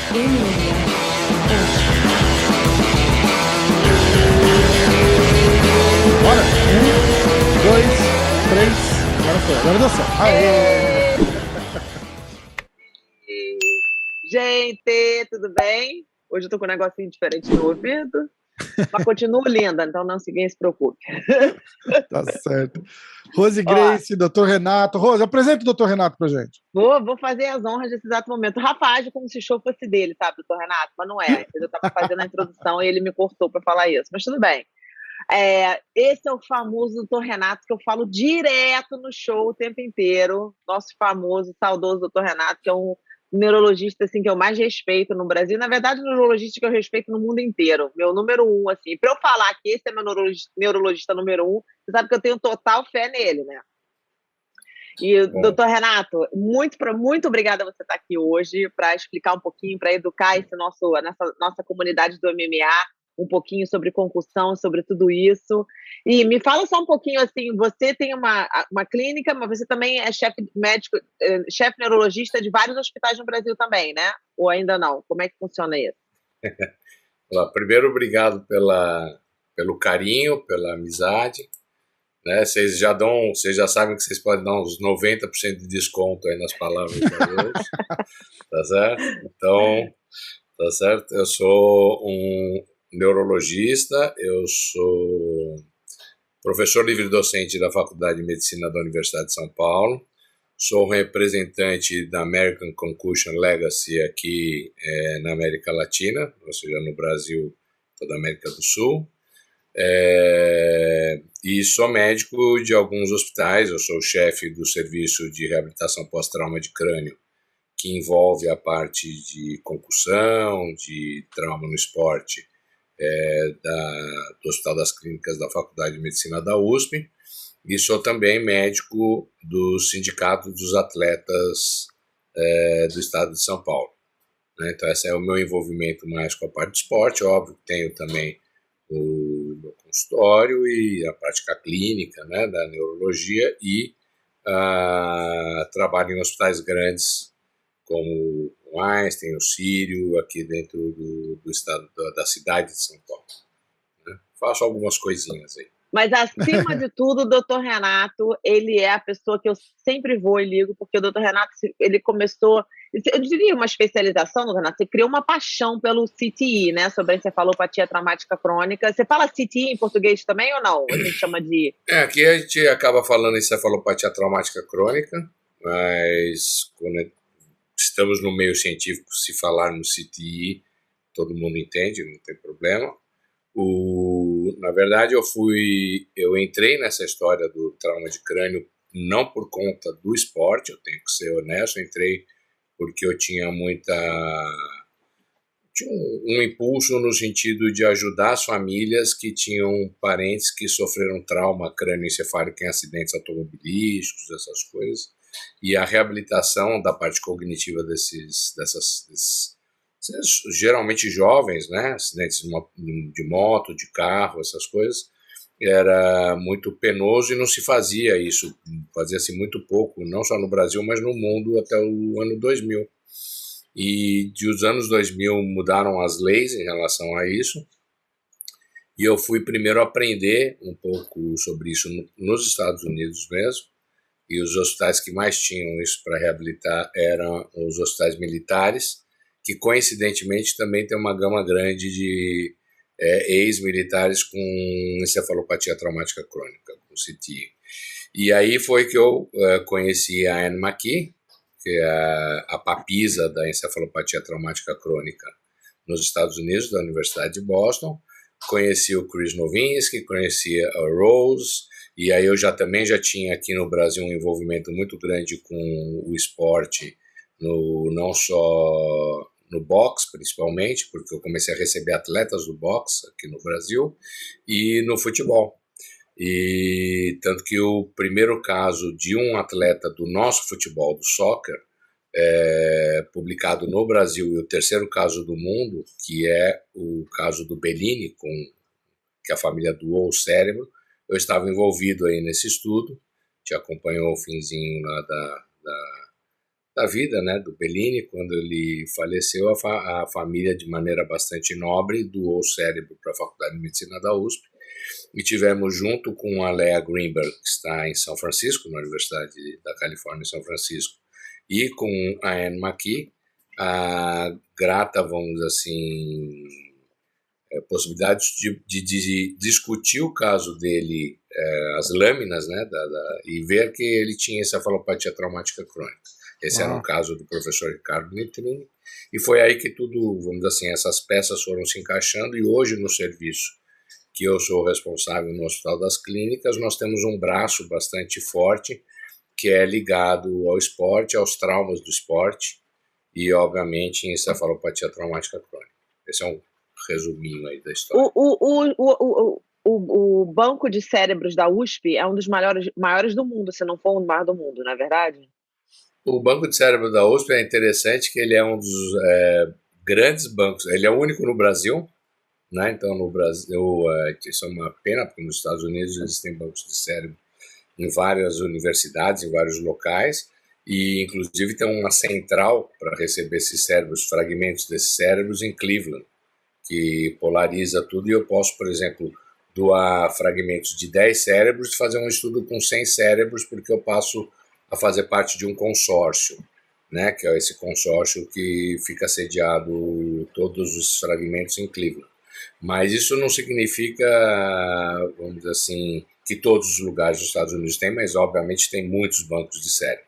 Bora! Um, dois, três. Agora foi. Agora deu certo. Aê! Gente, tudo bem? Hoje eu tô com um negocinho diferente no ouvido, mas continuo linda, então não ninguém se preocupe. Tá certo. Rose Ó, Grace, Dr. Renato. Rose, apresenta o Dr. Renato pra gente. vou fazer as honras desse exato momento. O Rafa age como se o show fosse dele, sabe, doutor Renato? Mas não é. Eu estava fazendo a introdução e ele me cortou para falar isso, mas tudo bem. Esse é o famoso doutor Renato que eu falo direto no show o tempo inteiro. Nosso famoso, saudoso doutor Renato, que é um neurologista assim, que eu mais respeito no Brasil. Na verdade, um neurologista que eu respeito no mundo inteiro. Meu número um, assim. Para eu falar que esse é meu neurologista número um, você sabe que eu tenho total fé nele, né? E, doutor Renato, muito obrigada por você estar aqui hoje para explicar um pouquinho, para educar essa nossa comunidade do MMA, um pouquinho sobre concussão, sobre tudo isso. E me fala só um pouquinho, assim, você tem uma clínica, mas você também é chefe médico, chefe neurologista de vários hospitais no Brasil também, né? Ou ainda não? Como é que funciona isso? Primeiro, obrigado pelo carinho, pela amizade. Né? Vocês já sabem que vocês podem dar uns 90% de desconto aí nas palavras da Deus, tá certo? Então, tá certo? Eu sou um neurologista, eu sou professor livre-docente da Faculdade de Medicina da Universidade de São Paulo, sou representante da American Concussion Legacy aqui na América Latina, ou seja, no Brasil, toda a América do Sul. E sou médico de alguns hospitais. Eu sou o chefe do serviço de reabilitação pós-trauma de crânio, que envolve a parte de concussão, de trauma no esporte, do Hospital das Clínicas da Faculdade de Medicina da USP, e sou também médico do Sindicato dos Atletas do Estado de São Paulo. Né? Então esse é o meu envolvimento mais com a parte de esporte. Óbvio que tenho também o meu consultório e a prática clínica, né, da neurologia, e trabalho em hospitais grandes como o Einstein, o Sírio, aqui dentro do estado, da cidade de São Paulo. Né? Faço algumas coisinhas aí. Mas, acima de tudo, o doutor Renato, ele é a pessoa que eu sempre vou e ligo, porque o doutor Renato, ele começou, eu diria uma especialização, doutor Renato, você criou uma paixão pelo CTE, né, sobre a encefalopatia traumática crônica. Você fala CTE em português também ou não? A gente chama de... Aqui a gente acaba falando encefalopatia traumática crônica, mas quando estamos no meio científico, se falarmos CTE, todo mundo entende, não tem problema. Na verdade, eu entrei nessa história do trauma de crânio não por conta do esporte, eu tenho que ser honesto, eu entrei porque eu tinha um impulso no sentido de ajudar as famílias que tinham parentes que sofreram trauma crânioencefálico em acidentes automobilísticos, essas coisas, e a reabilitação da parte cognitiva desses geralmente jovens, né, acidentes de moto, de carro, essas coisas, era muito penoso e não se fazia isso, fazia-se muito pouco, não só no Brasil, mas no mundo até o ano 2000. E dos anos 2000 mudaram as leis em relação a isso, e eu fui primeiro aprender um pouco sobre isso nos Estados Unidos mesmo, e os hospitais que mais tinham isso para reabilitar eram os hospitais militares, que coincidentemente também tem uma gama grande de ex-militares com encefalopatia traumática crônica, com CTE. E aí foi que eu conheci a Anne McKee, que é a papisa da encefalopatia traumática crônica nos Estados Unidos, da Universidade de Boston. Conheci o Chris Nowinski, conheci a Rose, e aí eu também já tinha aqui no Brasil um envolvimento muito grande com o esporte, não só no boxe, principalmente, porque eu comecei a receber atletas do boxe aqui no Brasil, e no futebol. E tanto que o primeiro caso de um atleta do nosso futebol, do soccer, publicado no Brasil, e o terceiro caso do mundo, que é o caso do Bellini, que a família doou o cérebro, eu estava envolvido aí nesse estudo, te acompanhou o finzinho lá da vida, né, do Bellini. Quando ele faleceu, a família, de maneira bastante nobre, doou o cérebro para a Faculdade de Medicina da USP, e tivemos, junto com a Lea Greenberg, que está em São Francisco, na Universidade da Califórnia, em São Francisco, e com a Anne McKee, a grata, vamos dizer assim, possibilidade de discutir o caso dele, as lâminas, né, e ver que ele tinha encefalopatia traumática crônica. Esse era um caso do professor Ricardo Nitrini, e foi aí que tudo, vamos dizer assim, essas peças foram se encaixando, e hoje no serviço que eu sou responsável no Hospital das Clínicas, nós temos um braço bastante forte, que é ligado ao esporte, aos traumas do esporte, e obviamente em encefalopatia traumática crônica. Esse é um resuminho aí da história. O banco de cérebros da USP é um dos maiores do mundo, se não for o maior do mundo, não é verdade? O banco de cérebro da USP é interessante, que ele é um dos grandes bancos, ele é o único no Brasil, né? Então no Brasil, isso é uma pena, porque nos Estados Unidos existem bancos de cérebro em várias universidades, em vários locais, e inclusive tem uma central para receber esses cérebros, fragmentos desses cérebros em Cleveland, que polariza tudo, e eu posso, por exemplo, doar fragmentos de 10 cérebros e fazer um estudo com 100 cérebros, porque eu passo a fazer parte de um consórcio, né, que é esse consórcio que fica sediado todos os fragmentos em Cleveland. Mas isso não significa, vamos dizer assim, que todos os lugares dos Estados Unidos têm, mas obviamente tem muitos bancos de cérebro.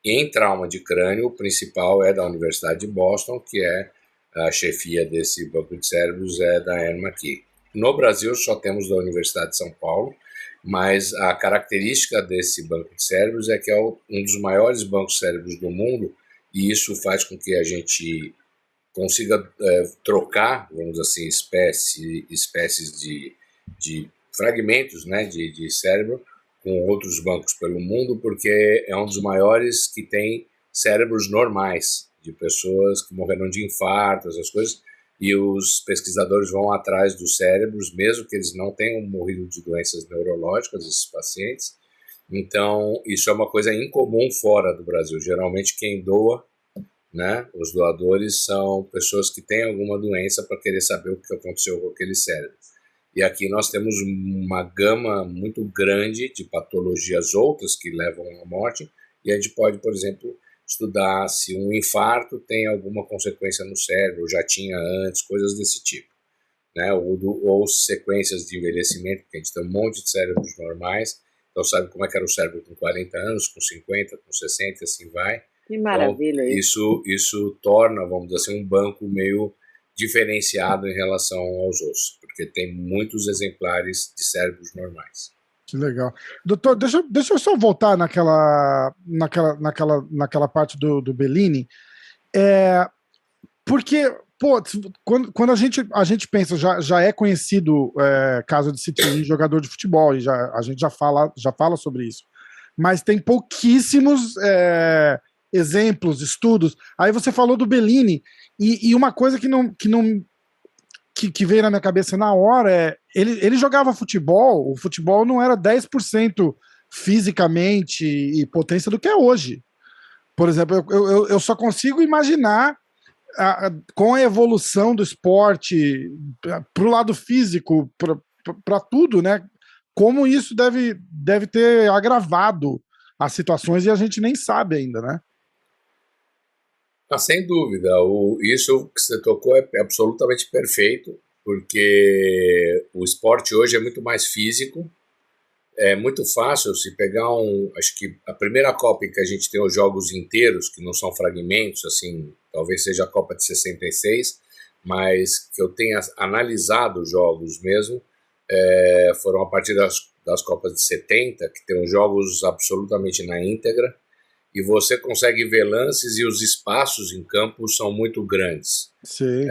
Em trauma de crânio, o principal é da Universidade de Boston, que é a chefia desse banco de cérebros é da Anne McKee. No Brasil só temos da Universidade de São Paulo, mas a característica desse banco de cérebros é que é um dos maiores bancos de cérebros do mundo, e isso faz com que a gente consiga trocar, vamos dizer assim, espécies de fragmentos, né, de cérebro com outros bancos pelo mundo, porque é um dos maiores que tem cérebros normais, de pessoas que morreram de infarto, essas coisas, e os pesquisadores vão atrás dos cérebros, mesmo que eles não tenham morrido de doenças neurológicas, esses pacientes. Então, isso é uma coisa incomum fora do Brasil. Geralmente, quem doa, né, os doadores são pessoas que têm alguma doença para querer saber o que aconteceu com aquele cérebro. E aqui nós temos uma gama muito grande de patologias outras que levam à morte, e a gente pode, por exemplo, estudar se um infarto tem alguma consequência no cérebro, já tinha antes, coisas desse tipo, né? Ou sequências de envelhecimento, porque a gente tem um monte de cérebros normais, então sabe como é que era o cérebro com 40 anos, com 50, com 60, assim vai. Que maravilha. Então, isso torna, vamos dizer assim, um banco meio diferenciado em relação aos outros, porque tem muitos exemplares de cérebros normais. Que legal. Doutor, deixa eu só voltar naquela parte do Bellini. Porque, pô, quando a gente pensa, já é conhecido caso de Citrine, jogador de futebol, e a gente já fala sobre isso. Mas tem pouquíssimos exemplos, estudos. Aí você falou do Bellini, e uma coisa que veio na minha cabeça na hora é ele jogava futebol, o futebol não era 10% fisicamente e potência do que é hoje. Por exemplo, eu só consigo imaginar com a evolução do esporte para o lado físico, para tudo, né? Como isso deve ter agravado as situações, e a gente nem sabe ainda, né? Sem dúvida, isso que você tocou é absolutamente perfeito, porque o esporte hoje é muito mais físico, é muito fácil se pegar acho que a primeira Copa em que a gente tem os jogos inteiros, que não são fragmentos, assim, talvez seja a Copa de 66, mas que eu tenha analisado os jogos mesmo, foram a partir das Copas de 70, que tem os jogos absolutamente na íntegra, e você consegue ver lances e os espaços em campo são muito grandes. Sim.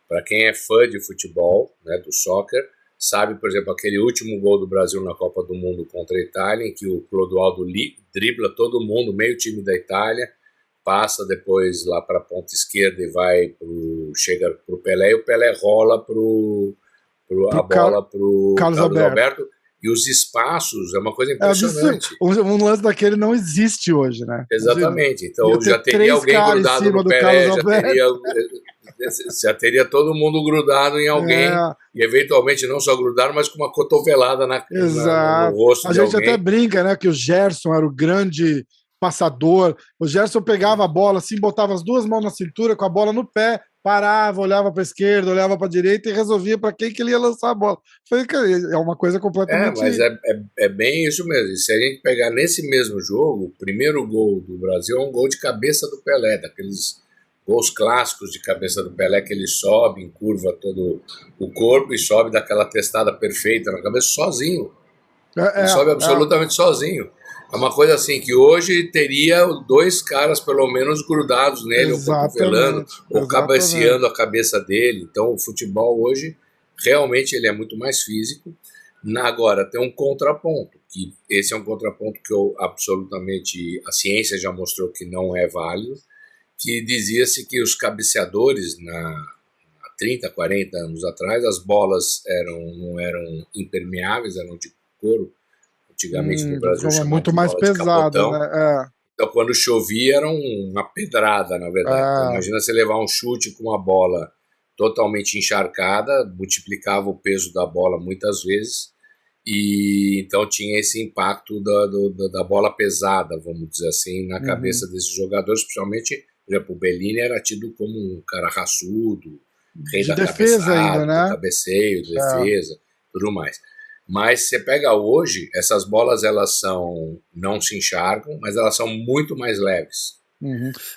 Para quem é fã de futebol, né, do soccer, sabe, por exemplo, aquele último gol do Brasil na Copa do Mundo contra a Itália, em que o Clodoaldo dribla todo mundo, meio time da Itália, passa depois lá para a ponta esquerda e chega para o Pelé, e o Pelé rola a bola para o Carlos Alberto, E os espaços é uma coisa impressionante. Um lance daquele não existe hoje, né? Exatamente. Então já teria alguém grudado no Pelé, já teria todo mundo grudado em alguém, e eventualmente não só grudado, mas com uma cotovelada no rosto de alguém. A gente até brinca, né, que o Gerson era o grande passador. O Gerson pegava a bola assim, botava as duas mãos na cintura, com a bola no pé, parava, olhava para a esquerda, olhava para a direita e resolvia para quem que ele ia lançar a bola. É uma coisa completamente... Mas é bem isso mesmo. E se a gente pegar nesse mesmo jogo, o primeiro gol do Brasil é um gol de cabeça do Pelé, daqueles gols clássicos de cabeça do Pelé, que ele sobe, encurva todo o corpo e sobe daquela testada perfeita na cabeça sozinho. Ele sobe absolutamente sozinho. É uma coisa assim que hoje teria dois caras pelo menos grudados nele, ou cotovelando, ou cabeceando a cabeça dele. Então o futebol hoje realmente ele é muito mais físico. Agora tem um contraponto, que esse é um contraponto que absolutamente a ciência já mostrou que não é válido, que dizia-se que os cabeceadores há 30, 40 anos atrás, as bolas não eram impermeáveis, eram de couro. Antigamente no Brasil muito mais pesado, né? Então quando chovia era uma pedrada, na verdade. Então, imagina você levar um chute com uma bola totalmente encharcada, multiplicava o peso da bola muitas vezes, e então tinha esse impacto da bola pesada, vamos dizer assim, na cabeça desses jogadores, principalmente, por exemplo, o Bellini era tido como um cara raçudo, rei da defesa ainda, né? Do cabeceio, defesa, tudo mais. Mas você pega hoje, essas bolas elas não se encharcam, mas elas são muito mais leves.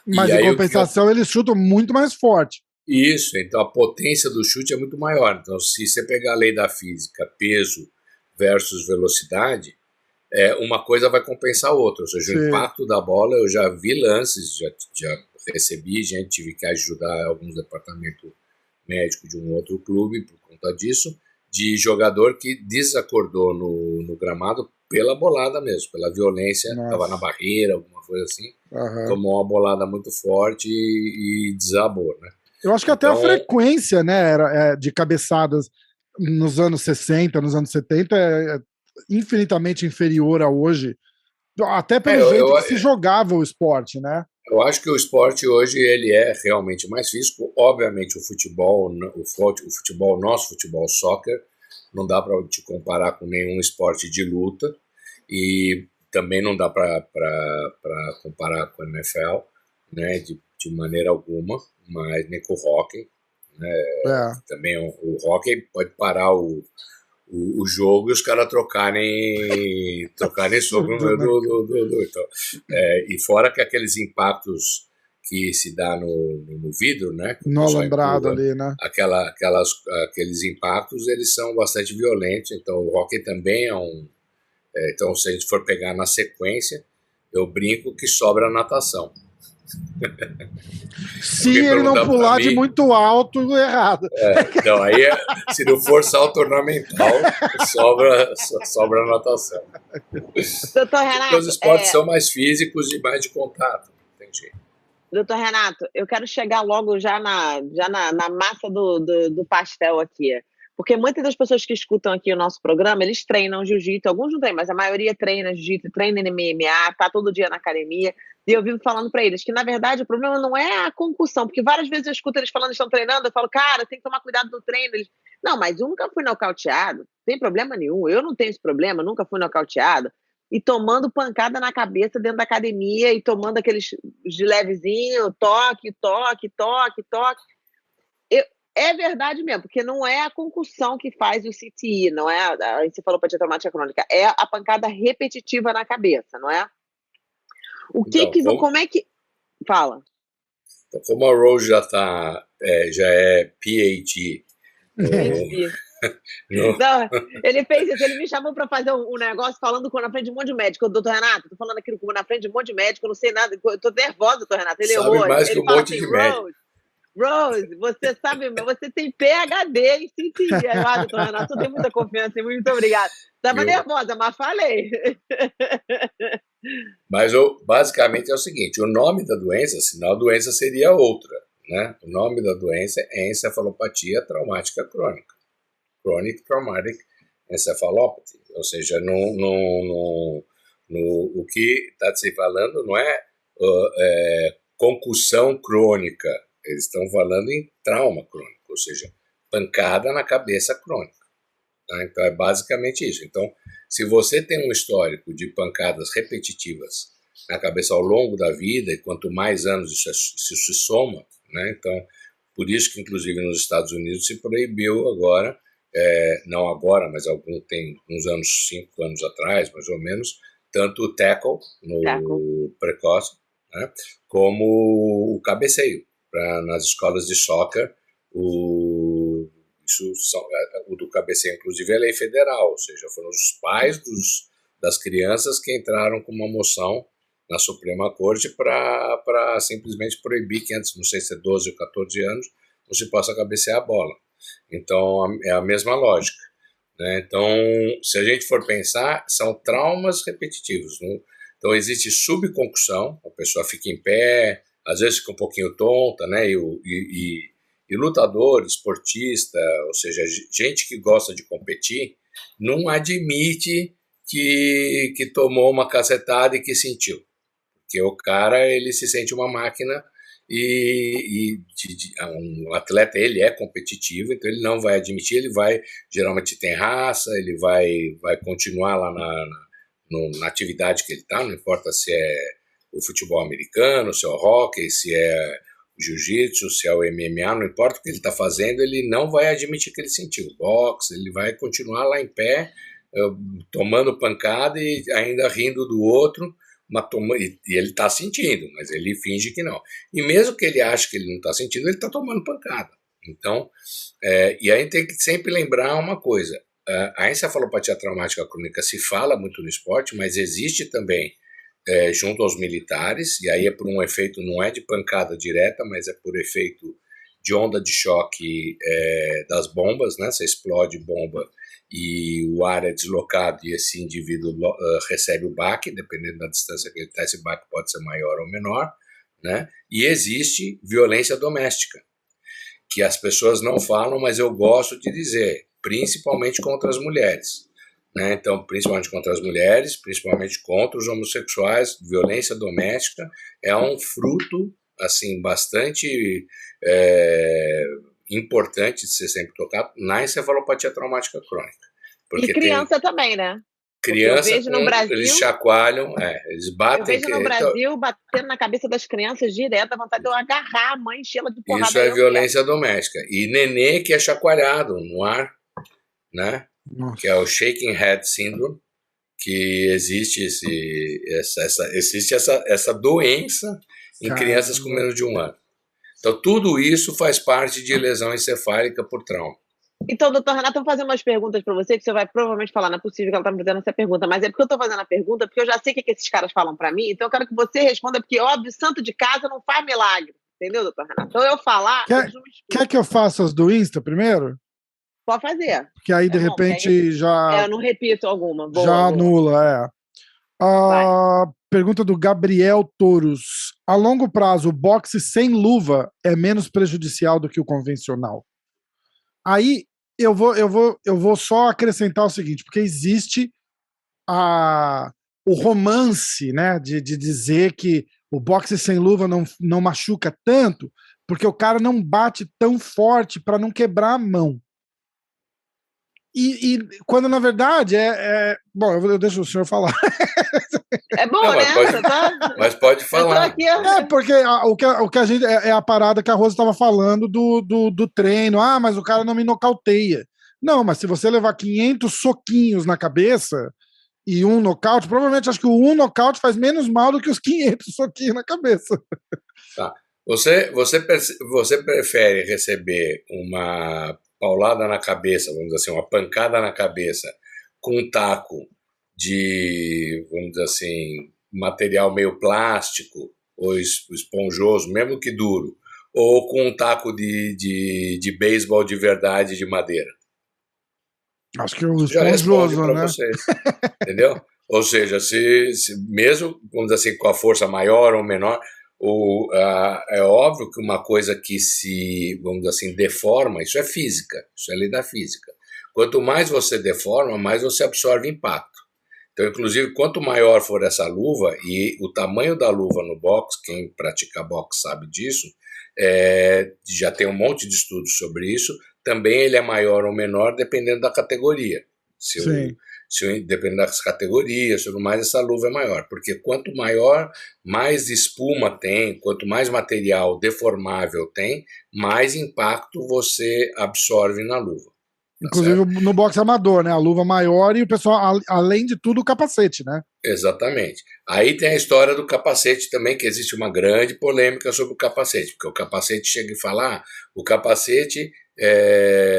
Mas em compensação eles chutam muito mais forte. Isso, então a potência do chute é muito maior. Então se você pegar a lei da física, peso versus velocidade, uma coisa vai compensar a outra. Ou seja, o impacto da bola, eu já vi lances, já recebi gente, tive que ajudar alguns departamentos médicos de um outro clube por conta disso, de jogador que desacordou no gramado pela bolada mesmo, pela violência, estava na barreira, alguma coisa assim, tomou uma bolada muito forte e desabou, né? Eu acho que até a frequência, né, de cabeçadas nos anos 60, nos anos 70 é infinitamente inferior a hoje, até pelo jeito que se jogava o esporte, né? Eu acho que o esporte hoje ele é realmente mais físico. Obviamente o futebol, nosso futebol, soccer, não dá para te comparar com nenhum esporte de luta, e também não dá para comparar com a NFL, né, de maneira alguma, mas nem com o hockey, né? Também o hockey pode parar o jogo e os caras trocarem sobre o meio do então, e fora que aqueles impactos que se dá no vidro, né? No alambrado ali, né? Aqueles impactos, eles são bastante violentos, então o hockey também então se a gente for pegar na sequência, eu brinco que sobra a natação. Se ele não pular de muito alto, errado. Então aí, se não for salto ornamental, sobra a natação. Doutor Renato, porque os esportes são mais físicos e mais de contato. Entendi. Doutor Renato, eu quero chegar logo já na massa do pastel aqui. Porque muitas das pessoas que escutam aqui o nosso programa, eles treinam jiu-jitsu, alguns não treinam, mas a maioria treina jiu-jitsu, treina MMA, tá todo dia na academia, e eu vivo falando para eles que, na verdade, o problema não é a concussão, porque várias vezes eu escuto eles falando que estão treinando, eu falo, cara, tem que tomar cuidado no treino. Eles, não, mas eu nunca fui nocauteado, não tem problema nenhum, eu não tenho esse problema, nunca fui nocauteado, e tomando pancada na cabeça dentro da academia, e tomando aqueles de levezinho, toque. É verdade mesmo, porque não é a concussão que faz o CTI, não é a encefalopatia traumática crônica, é a pancada repetitiva na cabeça, não é? Como é que... Fala. Então, como a Rose já é PhD. Não, ele fez isso, ele me chamou para fazer um negócio falando na frente de um monte de médico. Doutor Renato, tô falando aquilo na frente de um monte de médico, eu não sei nada, eu tô nervosa, doutor Renato. Ele sabe errou. mais ele que um monte de médico. Rose, você sabe, você tem PhD em CTI. Doutor Renato, eu tenho muita confiança, muito obrigada. Estava nervosa, mas falei. Mas basicamente é o seguinte, o nome da doença, senão a doença seria outra, né? O nome da doença é encefalopatia traumática crônica. Chronic Traumatic encephalopathy, ou seja, o que está se falando não é concussão crônica, eles estão falando em trauma crônico, ou seja, pancada na cabeça crônica. Tá? Então é basicamente isso. Então, se você tem um histórico de pancadas repetitivas na cabeça ao longo da vida, e quanto mais anos isso se soma, né? Então, por isso que inclusive nos Estados Unidos se proibiu agora, não agora, mas tem uns anos, 5 anos atrás, mais ou menos, tanto o tackle no precoce, né, como o cabeceio nas escolas de soccer. O do cabeceio, inclusive, é lei federal, ou seja, foram os pais das crianças que entraram com uma moção na Suprema Corte para simplesmente proibir que antes, não sei se é 12 ou 14 anos, não se possa cabecear a bola. Então, é a mesma lógica. Né? Então, se a gente for pensar, são traumas repetitivos. Né? Então, existe subconcussão, a pessoa fica em pé, às vezes fica um pouquinho tonta, né? E lutador, esportista, ou seja, gente que gosta de competir, não admite que tomou uma cacetada e que sentiu. Porque o cara, ele se sente uma máquina um atleta, ele é competitivo, então ele não vai admitir, ele vai, geralmente tem raça, ele vai continuar lá na atividade que ele está, não importa se é o futebol americano, se é o hockey, se é o jiu-jitsu, se é o MMA, não importa o que ele está fazendo, ele não vai admitir que ele sentiu. Boxe, ele vai continuar lá em pé, tomando pancada e ainda rindo do outro, e ele está sentindo, mas ele finge que não. E mesmo que ele ache que ele não está sentindo, ele está tomando pancada. Então, e aí tem que sempre lembrar uma coisa, a encefalopatia traumática crônica se fala muito no esporte, mas existe também junto aos militares, e aí é por um efeito, não é de pancada direta, mas é por efeito de onda de choque das bombas, né? Você explode bomba e o ar é deslocado e esse indivíduo recebe o baque, dependendo da distância que ele está, esse baque pode ser maior ou menor, né? E existe violência doméstica, que as pessoas não falam, mas eu gosto de dizer, principalmente contra as mulheres. Né? Então, principalmente contra as mulheres, principalmente contra os homossexuais, violência doméstica é um fruto assim bastante importante de ser sempre tocado na encefalopatia traumática crônica. Porque e criança também, né? Criança, eu vejo no Brasil, eles chacoalham, eles batem. Eu vejo no Brasil batendo na cabeça das crianças direto, a vontade de eu agarrar a mãe, enchê-la de porrada. Isso é violência doméstica. E nenê que é chacoalhado no ar, né? Nossa. Que é o shaking head syndrome, que existe essa doença em crianças com menos de 1 ano. Então, tudo isso faz parte de lesão encefálica por trauma. Então, doutor Renato, eu vou fazer umas perguntas para você, que você vai provavelmente falar, não é possível que ela está me fazendo essa pergunta, mas é porque eu estou fazendo a pergunta, porque eu já sei o que esses caras falam para mim, então eu quero que você responda, porque, óbvio, santo de casa não faz milagre, entendeu, doutor Renato? Então, eu falar... Quer que eu faça as do Insta primeiro? Pode fazer. Porque aí, de repente, já... eu não repito alguma. Já anula, Pergunta do Gabriel Touros. A longo prazo, o boxe sem luva é menos prejudicial do que o convencional? Aí, eu vou só acrescentar o seguinte, porque existe o romance, né, de dizer que o boxe sem luva não machuca tanto, porque o cara não bate tão forte para não quebrar a mão. E quando, na verdade, bom, eu deixo o senhor falar. É bom, não, né? Mas pode falar. Aqui, porque o que a gente... É a parada que a Rosa estava falando do treino. Ah, mas o cara não me nocauteia. Não, mas se você levar 500 soquinhos na cabeça e um nocaute, provavelmente acho que o um nocaute faz menos mal do que os 500 soquinhos na cabeça. Tá. Você prefere receber uma paulada na cabeça, vamos dizer assim, uma pancada na cabeça com um taco de, vamos dizer assim, material meio plástico ou esponjoso, mesmo que duro, ou com um taco de beisebol de verdade de madeira? Acho que o esponjoso, né? Vocês, entendeu? Ou seja, se mesmo, vamos dizer assim, com a força maior ou menor, é óbvio que uma coisa que se, vamos dizer assim, deforma, isso é física, isso é lei da física. Quanto mais você deforma, mais você absorve impacto. Então, inclusive, quanto maior for essa luva, e o tamanho da luva no boxe, quem pratica boxe sabe disso, já tem um monte de estudos sobre isso, também ele é maior ou menor dependendo da categoria. Dependendo das categorias, tudo mais, essa luva é maior. Porque quanto maior, mais espuma tem, quanto mais material deformável tem, mais impacto você absorve na luva. Inclusive certo? No boxe amador, né? A luva maior e o pessoal, além de tudo, o capacete, né? Exatamente. Aí tem a história do capacete também, que existe uma grande polêmica sobre o capacete, porque o capacete chega e fala, o capacete,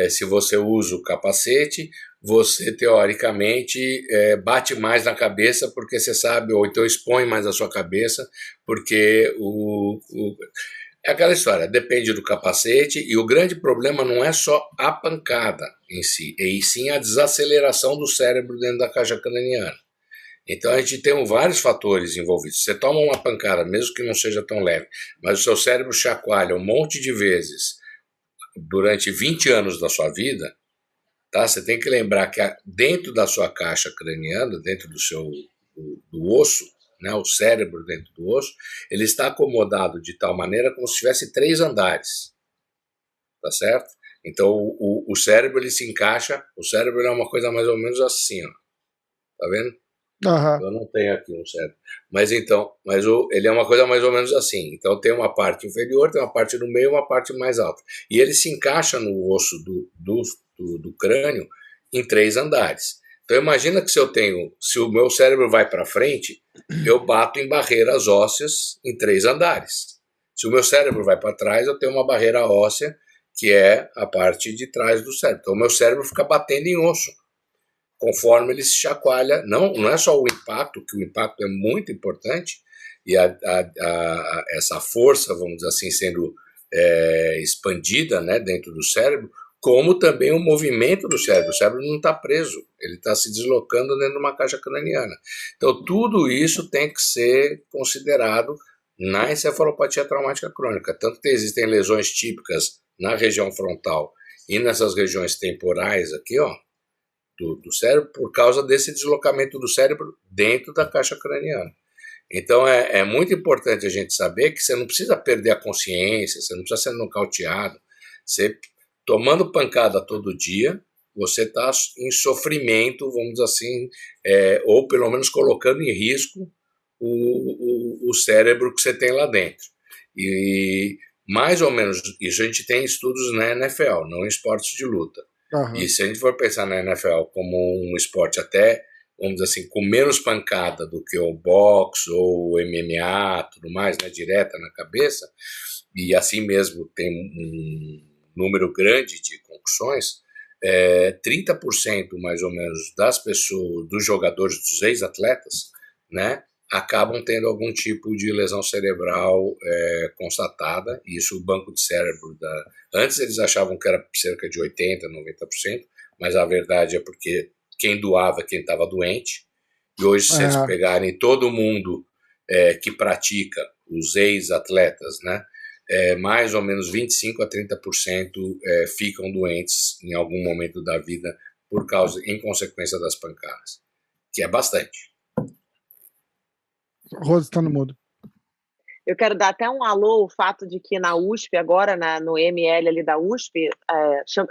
se você usa o capacete, você teoricamente bate mais na cabeça, porque você sabe, ou então expõe mais a sua cabeça, porque é aquela história, depende do capacete, e o grande problema não é só a pancada em si, e sim a desaceleração do cérebro dentro da caixa craniana. Então a gente tem vários fatores envolvidos. Você toma uma pancada, mesmo que não seja tão leve, mas o seu cérebro chacoalha um monte de vezes durante 20 anos da sua vida, tá? Você tem que lembrar que dentro da sua caixa craniana, dentro do osso, né, o cérebro dentro do osso, ele está acomodado de tal maneira como se tivesse 3 andares, tá certo? Então o cérebro ele se encaixa, o cérebro é uma coisa mais ou menos assim, ó, tá vendo? Uhum. Eu não tenho aqui um cérebro, mas ele é uma coisa mais ou menos assim. Então tem uma parte inferior, tem uma parte no meio, uma parte mais alta, e ele se encaixa no osso do crânio em 3 andares. Então imagina que se o meu cérebro vai para frente, eu bato em barreiras ósseas em 3 andares. Se o meu cérebro vai para trás, eu tenho uma barreira óssea que é a parte de trás do cérebro. Então o meu cérebro fica batendo em osso conforme ele se chacoalha. Não é só o impacto, que o impacto é muito importante, e essa força, vamos dizer assim, sendo expandida, né, dentro do cérebro, como também o movimento do cérebro. O cérebro não está preso, ele está se deslocando dentro de uma caixa craniana. Então, tudo isso tem que ser considerado na encefalopatia traumática crônica. Tanto que existem lesões típicas na região frontal e nessas regiões temporais aqui, ó, do cérebro, por causa desse deslocamento do cérebro dentro da caixa craniana. Então, é muito importante a gente saber que você não precisa perder a consciência, você não precisa ser nocauteado. Você, tomando pancada todo dia, você está em sofrimento, vamos dizer assim, ou pelo menos colocando em risco o cérebro que você tem lá dentro. E mais ou menos, isso a gente tem estudos na NFL, não em esportes de luta. Uhum. E se a gente for pensar na NFL como um esporte até, vamos dizer assim, com menos pancada do que o boxe ou o MMA, tudo mais, né, direta na cabeça, e assim mesmo tem um número grande de concussões, 30% mais ou menos das pessoas, dos jogadores, dos ex-atletas, né, acabam tendo algum tipo de lesão cerebral constatada. Isso o banco de cérebro antes eles achavam que era cerca de 80%, 90%, mas a verdade é porque quem doava é quem estava doente. E hoje, se vocês pegarem todo mundo que pratica, os ex-atletas, né, mais ou menos 25% a 30% ficam doentes em algum momento da vida em consequência das pancadas, que é bastante. Rose está no mudo. Eu quero dar até um alô, o fato de que na USP, agora no ML ali da USP,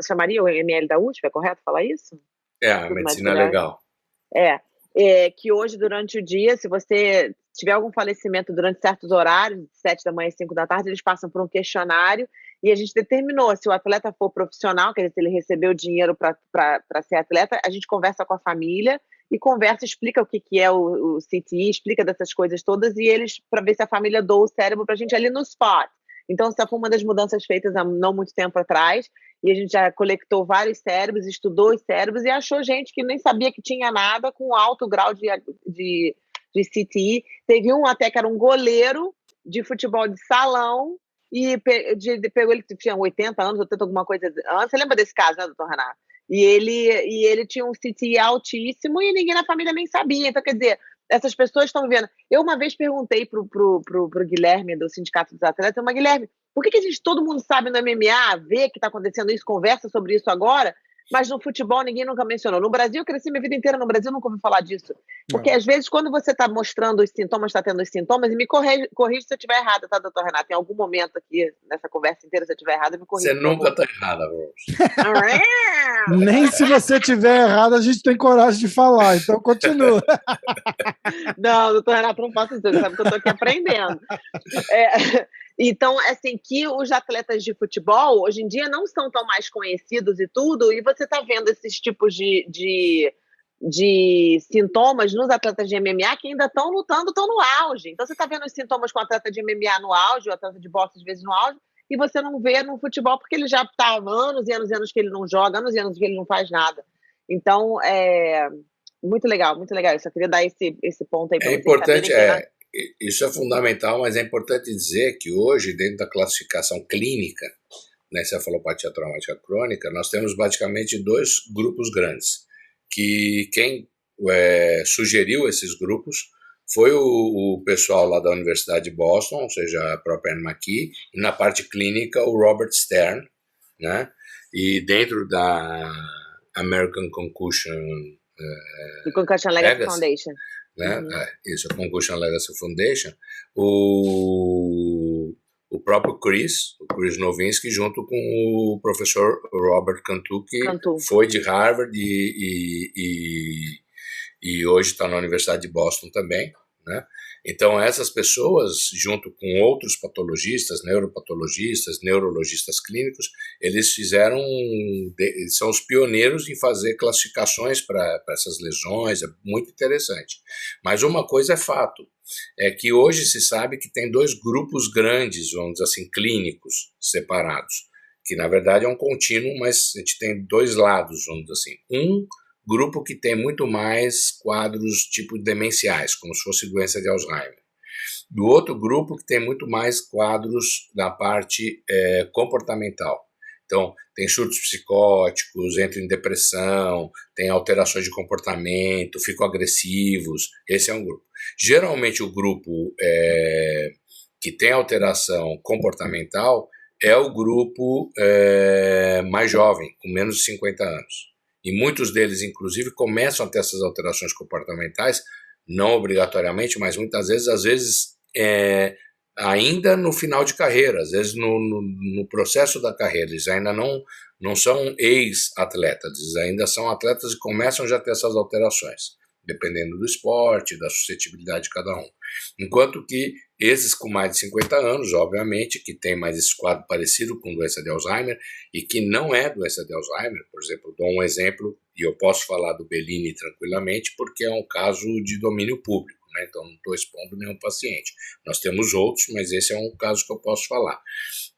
chamaria o ML da USP, é correto falar isso? A medicina legal. Que hoje, durante o dia, se você tiver algum falecimento durante certos horários, de 7 da manhã e 5 da tarde, eles passam por um questionário e a gente determinou, se o atleta for profissional, quer dizer, se ele recebeu dinheiro para ser atleta, a gente conversa com a família e explica o que é o CTE, explica dessas coisas todas, e eles, para ver se a família doa o cérebro para a gente ali no spot. Então, essa foi uma das mudanças feitas há não muito tempo atrás, e a gente já coletou vários cérebros, estudou os cérebros e achou gente que nem sabia que tinha nada com alto grau de CTE. Teve um até que era um goleiro de futebol de salão, e pegou, ele tinha 80 anos, 80 alguma coisa antes. Você lembra desse caso, né, doutor Renato? E ele tinha um CTE altíssimo e ninguém na família nem sabia. Então, quer dizer, essas pessoas estão vendo. Eu uma vez perguntei pro Guilherme, do Sindicato dos Atletas, mas Guilherme, por que todo mundo sabe no MMA, vê que está acontecendo isso, conversa sobre isso agora, Mas no futebol ninguém nunca mencionou. No Brasil, eu cresci minha vida inteira no Brasil, nunca ouvi falar disso. Porque às vezes, quando você está mostrando os sintomas, está tendo os sintomas, e me corrige se eu estiver errada, tá, doutor Renato? Em algum momento aqui, nessa conversa inteira, se eu estiver errada, me corrija. Você nunca está errada, Rose. Nem se você estiver errado, a gente tem coragem de falar, então continua. Não, doutor Renato, não faço isso, você sabe que eu estou aqui aprendendo. Então, assim, que os atletas de futebol, hoje em dia, não são tão mais conhecidos e tudo, e você está vendo esses tipos de sintomas nos atletas de MMA que ainda estão lutando, estão no auge. Então, você está vendo os sintomas com o atleta de MMA no auge, o atleta de boxe, às vezes, no auge, e você não vê no futebol, porque ele já está há anos e anos e anos que ele não joga, anos e anos que ele não faz nada. Então, muito legal, muito legal. Eu só queria dar esse ponto aí para vocês. É importante, isso é fundamental, mas é importante dizer que hoje, dentro da classificação clínica na encefalopatia traumática crônica, nós temos basicamente 2 grupos grandes, que quem sugeriu esses grupos foi o pessoal lá da Universidade de Boston, ou seja, a própria Anne McKee, e na parte clínica o Robert Stern, né? E dentro da American Concussion Legacy Foundation, né? Isso, a Concussion Legacy Foundation, o próprio Chris Nowinski, junto com o professor Robert Cantu, que foi de Harvard e hoje está na Universidade de Boston também, né? Então, essas pessoas, junto com outros patologistas, neuropatologistas, neurologistas clínicos, eles são os pioneiros em fazer classificações para essas lesões, é muito interessante. Mas uma coisa é fato, é que hoje se sabe que tem 2 grupos grandes, vamos dizer assim, clínicos separados, que na verdade é um contínuo, mas a gente tem 2 lados, vamos dizer assim. Um grupo que tem muito mais quadros tipo demenciais, como se fosse doença de Alzheimer. Do outro grupo que tem muito mais quadros da parte comportamental. Então, tem surtos psicóticos, entram em depressão, tem alterações de comportamento, ficam agressivos. Esse é um grupo. Geralmente o grupo que tem alteração comportamental é o grupo mais jovem, com menos de 50 anos. E muitos deles, inclusive, começam a ter essas alterações comportamentais, não obrigatoriamente, mas muitas vezes, ainda no final de carreira, às vezes no processo da carreira. Eles ainda não são ex-atletas, eles ainda são atletas e começam já a ter essas alterações, dependendo do esporte, da suscetibilidade de cada um. Enquanto que esses com mais de 50 anos, obviamente, que tem mais esse quadro parecido com doença de Alzheimer e que não é doença de Alzheimer, por exemplo, dou um exemplo, e eu posso falar do Bellini tranquilamente, porque é um caso de domínio público, né? Então não estou expondo nenhum paciente. Nós temos outros, mas esse é um caso que eu posso falar.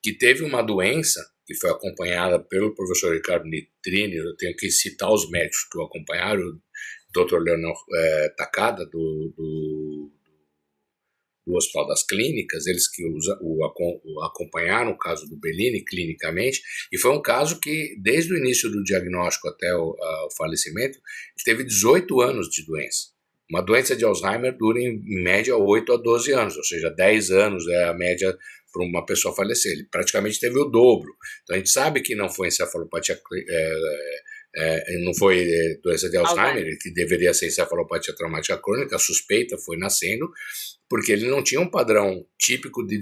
Que teve uma doença que foi acompanhada pelo professor Ricardo Nitrini, eu tenho que citar os médicos que o acompanharam, o Dr. Leonor Takada, do Hospital das Clínicas, eles que o acompanharam o caso do Bellini clinicamente, e foi um caso que, desde o início do diagnóstico até o falecimento, ele teve 18 anos de doença. Uma doença de Alzheimer dura, em média, 8 a 12 anos, ou seja, 10 anos é a média para uma pessoa falecer. Ele praticamente teve o dobro. Então, a gente sabe que não foi encefalopatia não foi doença de Alzheimer, que deveria ser encefalopatia traumática crônica, a suspeita foi nascendo, porque ele não tinha um padrão típico de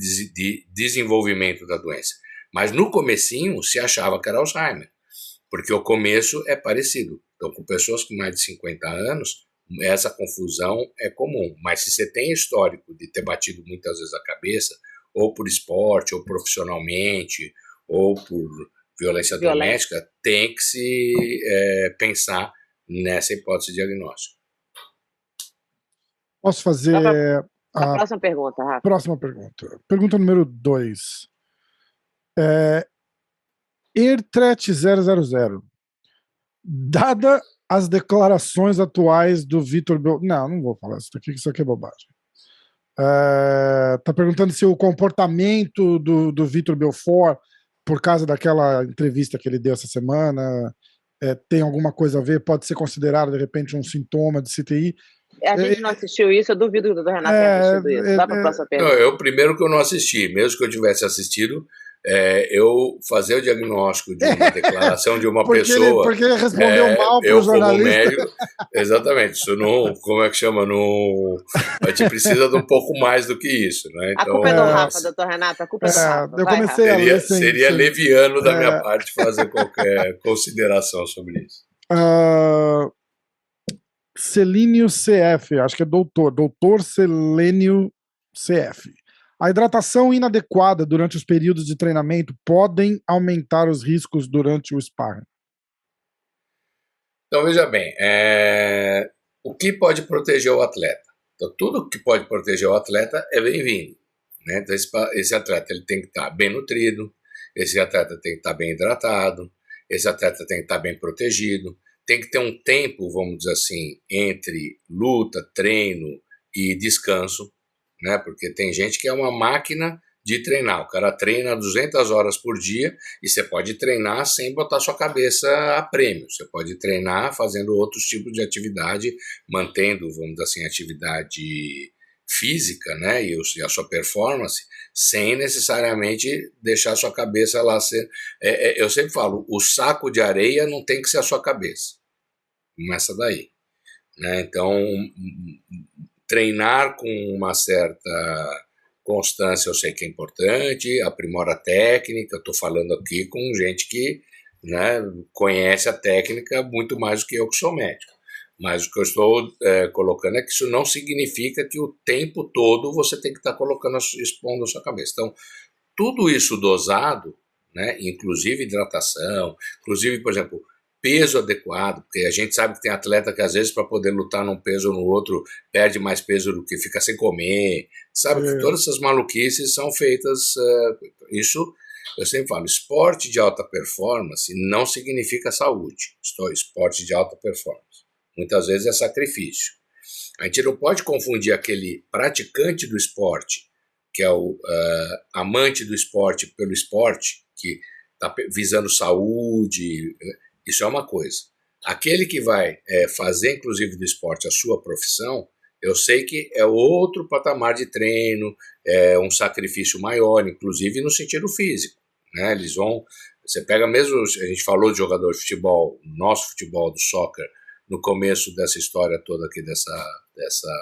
desenvolvimento da doença. Mas no comecinho se achava que era Alzheimer, porque o começo é parecido. Então, com pessoas com mais de 50 anos, essa confusão é comum. Mas se você tem histórico de ter batido muitas vezes a cabeça, ou por esporte, ou profissionalmente, ou por violência doméstica, tem que se pensar nessa hipótese diagnóstica. Posso fazer a próxima pergunta, Rafa? Próxima pergunta. Pergunta número 2. Ertret 000. Dada as declarações atuais do Vitor Belfort... Não vou falar isso aqui, que isso aqui é bobagem. Tá perguntando se o comportamento do Vitor Belfort, por causa daquela entrevista que ele deu essa semana, tem alguma coisa a ver, pode ser considerado, de repente, um sintoma de CTI. A gente não assistiu isso, eu duvido que o Renato tenha assistido isso. Dá para a próxima pergunta. Eu primeiro que eu não assisti, mesmo que eu tivesse assistido, eu fazer o diagnóstico de uma declaração de uma pessoa. Porque ele respondeu mal para o jornalista. Como médico, exatamente, isso não, como é que chama? Não, a gente precisa de um pouco mais do que isso, né? Então, a culpa é do Rafa, doutor Renato, a culpa é do Rafa. Eu comecei a ler seria leviano da minha parte fazer qualquer consideração sobre isso. Selênio CF, acho que é doutor Selênio CF. A hidratação inadequada durante os períodos de treinamento podem aumentar os riscos durante o sparring. Então, veja bem, o que pode proteger o atleta? Então, tudo que pode proteger o atleta é bem-vindo, né? Então, esse atleta ele tem que estar bem nutrido, esse atleta tem que estar bem hidratado, esse atleta tem que estar bem protegido, tem que ter um tempo, vamos dizer assim, entre luta, treino e descanso, né? Porque tem gente que é uma máquina de treinar, o cara treina 200 horas por dia e você pode treinar sem botar sua cabeça a prêmio, você pode treinar fazendo outros tipos de atividade, mantendo, vamos dizer assim, atividade física, né, e a sua performance, sem necessariamente deixar a sua cabeça lá ser... eu sempre falo, o saco de areia não tem que ser a sua cabeça, começa daí, né? Então, treinar com uma certa constância eu sei que é importante, aprimora a técnica, estou falando aqui com gente que, né, conhece a técnica muito mais do que eu que sou médico. Mas o que eu estou colocando é que isso não significa que o tempo todo você tem que estar expondo a sua cabeça. Então, tudo isso dosado, né, inclusive hidratação, inclusive, por exemplo, peso adequado, porque a gente sabe que tem atleta que às vezes para poder lutar num peso ou no outro perde mais peso do que fica sem comer, sabe que todas essas maluquices são feitas, isso eu sempre falo, esporte de alta performance não significa saúde, esporte de alta performance, muitas vezes é sacrifício. A gente não pode confundir aquele praticante do esporte, que é o amante do esporte pelo esporte, que está visando saúde. Isso é uma coisa. Aquele que vai fazer, inclusive, do esporte a sua profissão, eu sei que é outro patamar de treino, é um sacrifício maior, inclusive no sentido físico, né? Eles vão... Você pega mesmo... A gente falou de jogador de futebol, nosso futebol, do soccer, no começo dessa história toda aqui, dessa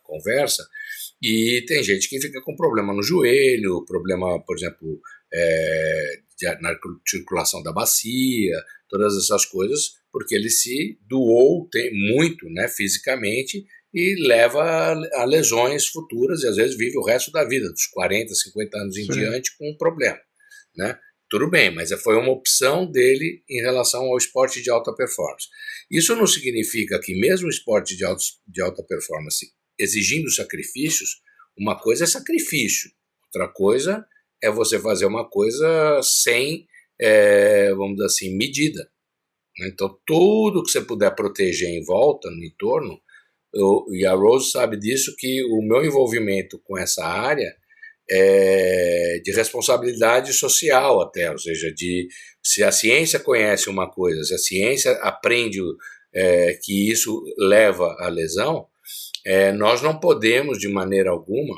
conversa, e tem gente que fica com problema no joelho, problema, por exemplo, na circulação da bacia, todas essas coisas, porque ele se doou muito, né, fisicamente e leva a lesões futuras e às vezes vive o resto da vida, dos 40, 50 anos em diante, com um problema, né? Tudo bem, mas foi uma opção dele em relação ao esporte de alta performance. Isso não significa que mesmo o esporte de alta performance exigindo sacrifícios, uma coisa é sacrifício, outra coisa é você fazer uma coisa sem, vamos dizer assim, medida. Então, tudo que você puder proteger em volta, no entorno, e a Rose sabe disso, que o meu envolvimento com essa área é de responsabilidade social até, ou seja, se a ciência conhece uma coisa, se a ciência aprende que isso leva à lesão, nós não podemos, de maneira alguma,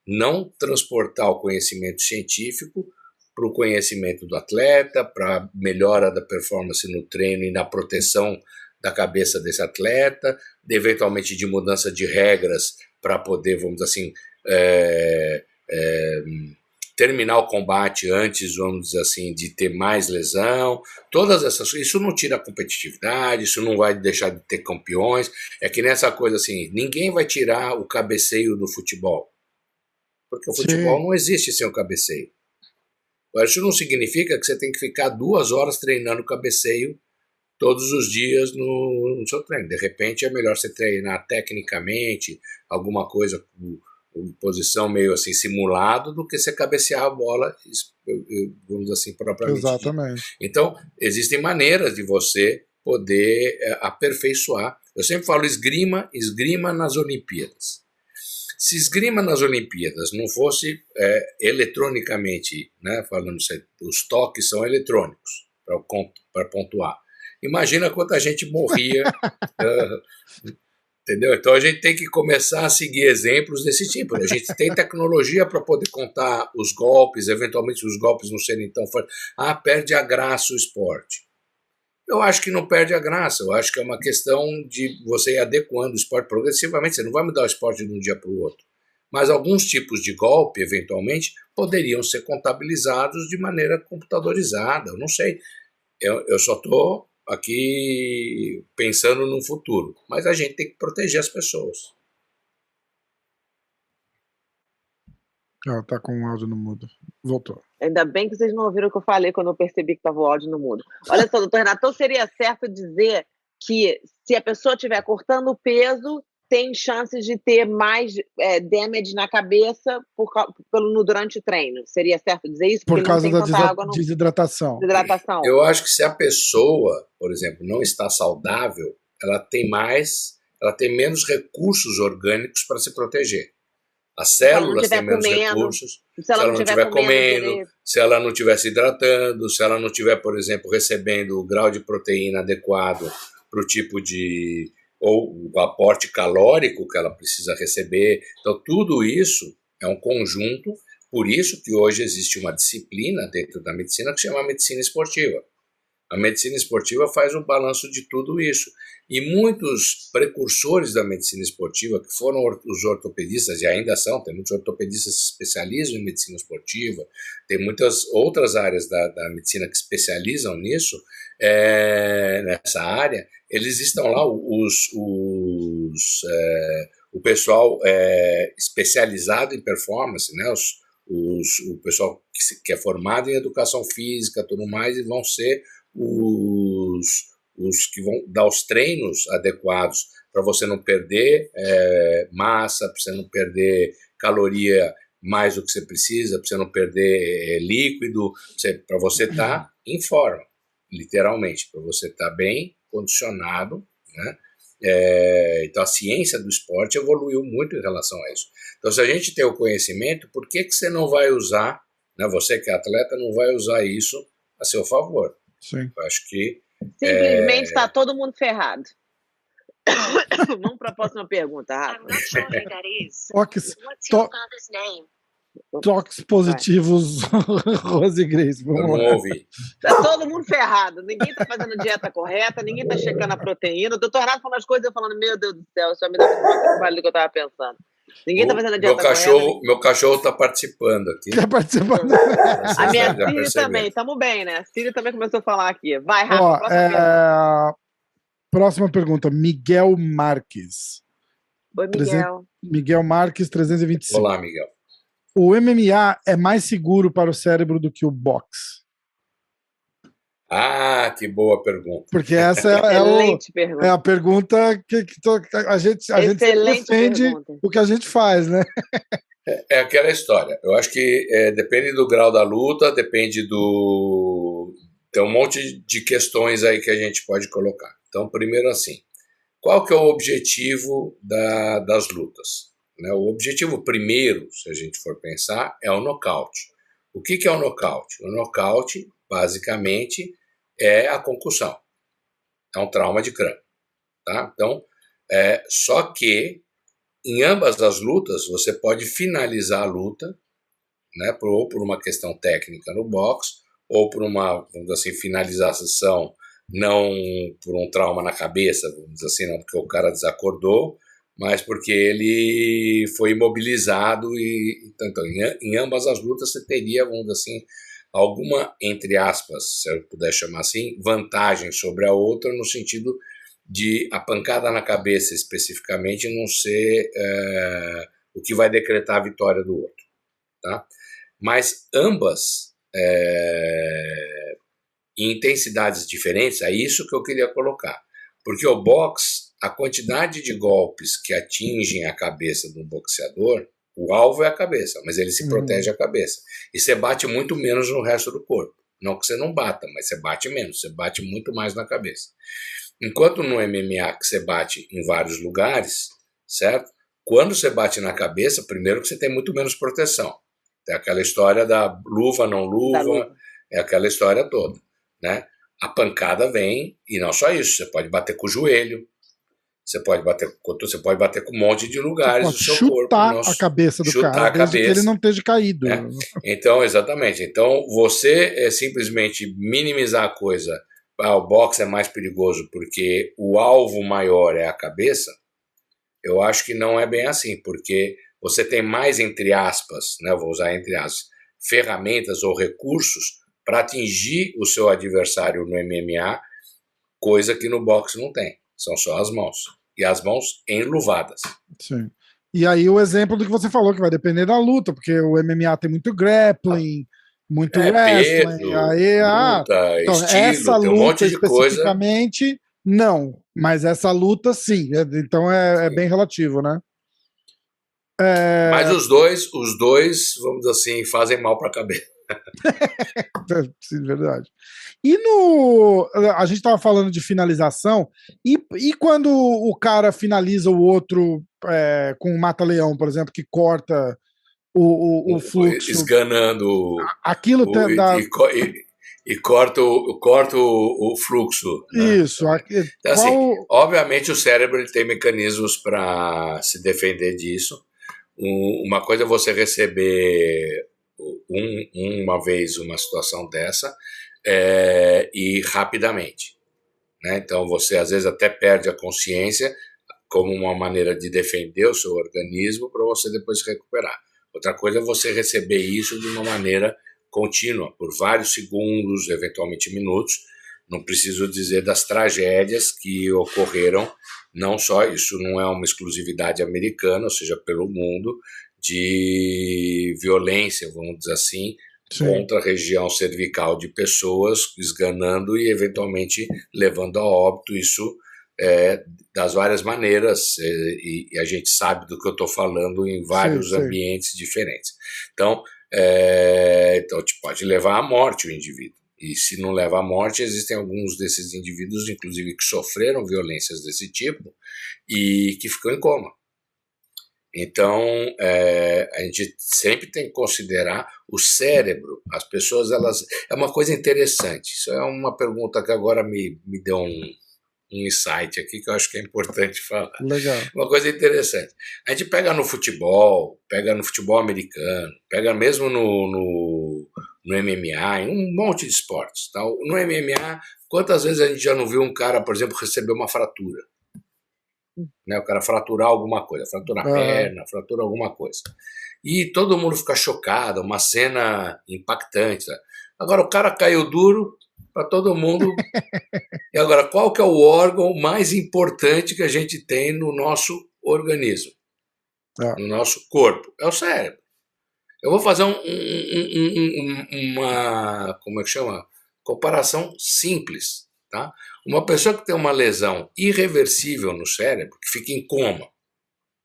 não transportar o conhecimento científico para o conhecimento do atleta, para a melhora da performance no treino e na proteção da cabeça desse atleta, eventualmente de mudança de regras para poder, vamos dizer assim, terminar o combate antes, vamos dizer assim, de ter mais lesão, todas essas coisas. Isso não tira a competitividade, isso não vai deixar de ter campeões, é que nessa coisa assim, ninguém vai tirar o cabeceio do futebol, porque o futebol não existe sem o cabeceio. Mas isso não significa que você tem que ficar 2 horas treinando cabeceio todos os dias no seu treino. De repente é melhor você treinar tecnicamente, alguma coisa com posição meio assim simulado, do que você cabecear a bola, vamos dizer assim, propriamente. Exatamente. Então, existem maneiras de você poder aperfeiçoar. Eu sempre falo esgrima nas Olimpíadas. Se esgrima nas Olimpíadas não fosse eletronicamente, né, falando, os toques são eletrônicos para pontuar. Imagina quanta gente morria Entendeu? Então a gente tem que começar a seguir exemplos desse tipo. A gente tem tecnologia para poder contar os golpes, eventualmente os golpes não serem tão fortes. Perde a graça o esporte. Eu acho que não perde a graça. Eu acho que é uma questão de você ir adequando o esporte progressivamente. Você não vai mudar o esporte de um dia para o outro. Mas alguns tipos de golpe, eventualmente, poderiam ser contabilizados de maneira computadorizada. Eu não sei. Eu só estou aqui pensando no futuro. Mas a gente tem que proteger as pessoas. Tá com o áudio no mudo. Voltou. Ainda bem que vocês não ouviram o que eu falei quando eu percebi que estava o áudio no mudo. Olha só, doutor Renato, então seria certo dizer que se a pessoa estiver cortando o peso, tem chances de ter mais damage na cabeça durante o treino. Seria certo dizer isso? Por causa da desidratação. Eu acho que se a pessoa, por exemplo, não está saudável, ela tem menos recursos orgânicos para se proteger. As células têm menos recursos. Se ela não estiver comendo, se ela não estiver se hidratando, se ela não estiver, por exemplo, recebendo o grau de proteína adequado para o tipo de... ou o aporte calórico que ela precisa receber. Então, tudo isso é um conjunto, por isso que hoje existe uma disciplina dentro da medicina que se chama medicina esportiva. A medicina esportiva faz um balanço de tudo isso. E muitos precursores da medicina esportiva, que foram os ortopedistas, e ainda são, tem muitos ortopedistas que se especializam em medicina esportiva, tem muitas outras áreas da medicina que se especializam nisso, nessa área, eles estão lá, o pessoal especializado em performance, né? O pessoal que é formado em educação física, tudo mais, e vão ser os que vão dar os treinos adequados para você não perder massa, para você não perder caloria mais do que você precisa, para você não perder líquido, para você estar em forma, literalmente, para você estar bem condicionado, né? Então a ciência do esporte evoluiu muito em relação a isso. Então, se a gente tem o conhecimento, por que você não vai usar, né, você que é atleta, não vai usar isso a seu favor? Sim. Eu acho que simplesmente está todo mundo ferrado. Vamos para a próxima pergunta, Rafa. Toques positivos, Rose Grace. Vamos ouvir. Está todo mundo ferrado. Ninguém está fazendo dieta correta, ninguém está checando a proteína. O doutor Renato falando as coisas, eu falando, meu Deus do céu, isso me dá muito mais trabalho do que eu estava pensando. Ninguém está fazendo a dieta correta. Meu cachorro está participando aqui. Está participando. A minha Siri também, estamos bem, né? A Siri também começou a falar aqui. Vai, Rafa, próxima pergunta. Miguel Marques. Oi, Miguel. Miguel Marques, 325. Olá, Miguel. O MMA é mais seguro para o cérebro do que o boxe? Que boa pergunta. Porque essa é a pergunta que a gente defende pergunta. O que a gente faz, né? É aquela história. Eu acho que depende do grau da luta, depende tem um monte de questões aí que a gente pode colocar. Então, primeiro assim, qual que é o objetivo das lutas? O objetivo primeiro, se a gente for pensar, é o nocaute. O que é o nocaute? O nocaute, basicamente, é a concussão. É um trauma de crânio. Tá? Então, só que em ambas as lutas, você pode finalizar a luta, né, ou por uma questão técnica no boxe, ou por uma, vamos dizer assim, finalização, não por um trauma na cabeça, vamos dizer assim, não porque o cara desacordou, mas porque ele foi imobilizado. Então, em ambas as lutas, você teria, vamos dizer assim, alguma, entre aspas, se eu puder chamar assim, vantagem sobre a outra, no sentido de a pancada na cabeça, especificamente, não ser o que vai decretar a vitória do outro. Tá? Mas ambas, em intensidades diferentes, é isso que eu queria colocar. Porque o boxe, a quantidade de golpes que atingem a cabeça do boxeador, o alvo é a cabeça, mas ele se protege a cabeça. E você bate muito menos no resto do corpo. Não que você não bata, mas você bate menos, você bate muito mais na cabeça. Enquanto no MMA, que você bate em vários lugares, certo? Quando você bate na cabeça, primeiro que você tem muito menos proteção. É aquela história da luva, não luva, é aquela história toda, né? A pancada vem, e não só isso, você pode bater com o joelho, Você pode bater com um monte de lugares do seu corpo. Chutar a cabeça do cara, desde que ele não esteja caído. Né? Então, exatamente. Então, você simplesmente minimizar a coisa, o boxe é mais perigoso porque o alvo maior é a cabeça, eu acho que não é bem assim, porque você tem mais, entre aspas, né, eu vou usar entre aspas, ferramentas ou recursos para atingir o seu adversário no MMA, coisa que no boxe não tem. São só as mãos. E as mãos enluvadas. Sim. E aí o exemplo do que você falou, que vai depender da luta, porque o MMA tem muito grappling, muito wrestling. Peso, aí, luta, então, estilo, essa tem luta um monte de especificamente, coisa. Não. Mas essa luta, sim. Então é bem relativo, né? Mas os dois, vamos dizer assim, fazem mal para a cabeça. Sim, verdade. E a gente estava falando de finalização, e quando o cara finaliza o outro com um mata-leão, por exemplo, que corta o fluxo. Esganando. Aquilo E corta o fluxo. Né? Isso. Então, assim, obviamente o cérebro ele tem mecanismos para se defender disso. Uma coisa é você receber uma vez uma situação dessa e rapidamente. Né? Então você às vezes até perde a consciência como uma maneira de defender o seu organismo para você depois se recuperar. Outra coisa é você receber isso de uma maneira contínua, por vários segundos, eventualmente minutos. Não preciso dizer das tragédias que ocorreram, não só, isso não é uma exclusividade americana, ou seja, pelo mundo, de violência, vamos dizer assim, sim, contra a região cervical de pessoas, esganando e eventualmente levando a óbito. Isso das várias maneiras, e a gente sabe do que eu estou falando em vários sim, ambientes diferentes. Então pode levar à morte o indivíduo. E se não leva à morte, existem alguns desses indivíduos, inclusive, que sofreram violências desse tipo e que ficam em coma. Então, a gente sempre tem que considerar o cérebro. As pessoas, é uma coisa interessante. Isso é uma pergunta que agora me deu um insight aqui que eu acho que é importante falar. Legal. Uma coisa interessante. A gente pega no futebol americano, pega mesmo no MMA, em um monte de esportes. Tá? No MMA, quantas vezes a gente já não viu um cara, por exemplo, receber uma fratura? Né? O cara fraturar alguma coisa, fraturar a perna, fraturar alguma coisa. E todo mundo fica chocado, uma cena impactante. Tá? Agora o cara caiu duro para todo mundo. E agora, qual que é o órgão mais importante que a gente tem no nosso organismo? No nosso corpo? É o cérebro. Eu vou fazer uma, como é que chama? Comparação simples. Tá? Uma pessoa que tem uma lesão irreversível no cérebro, que fica em coma,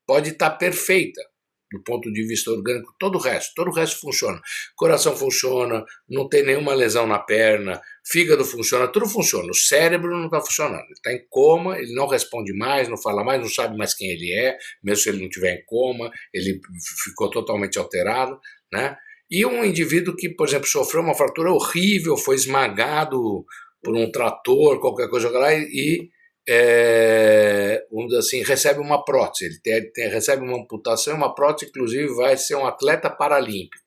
pode estar perfeita do ponto de vista orgânico, todo o resto funciona. Coração funciona, não tem nenhuma lesão na perna, fígado funciona, tudo funciona. O cérebro não está funcionando, ele está em coma, ele não responde mais, não fala mais, não sabe mais quem ele é, mesmo se ele não estiver em coma, ele ficou totalmente alterado, né? E um indivíduo que, por exemplo, sofreu uma fratura horrível, foi esmagado por um trator, qualquer coisa lá, e vamos dizer assim, recebe uma prótese, ele recebe uma amputação e uma prótese, inclusive vai ser um atleta paralímpico,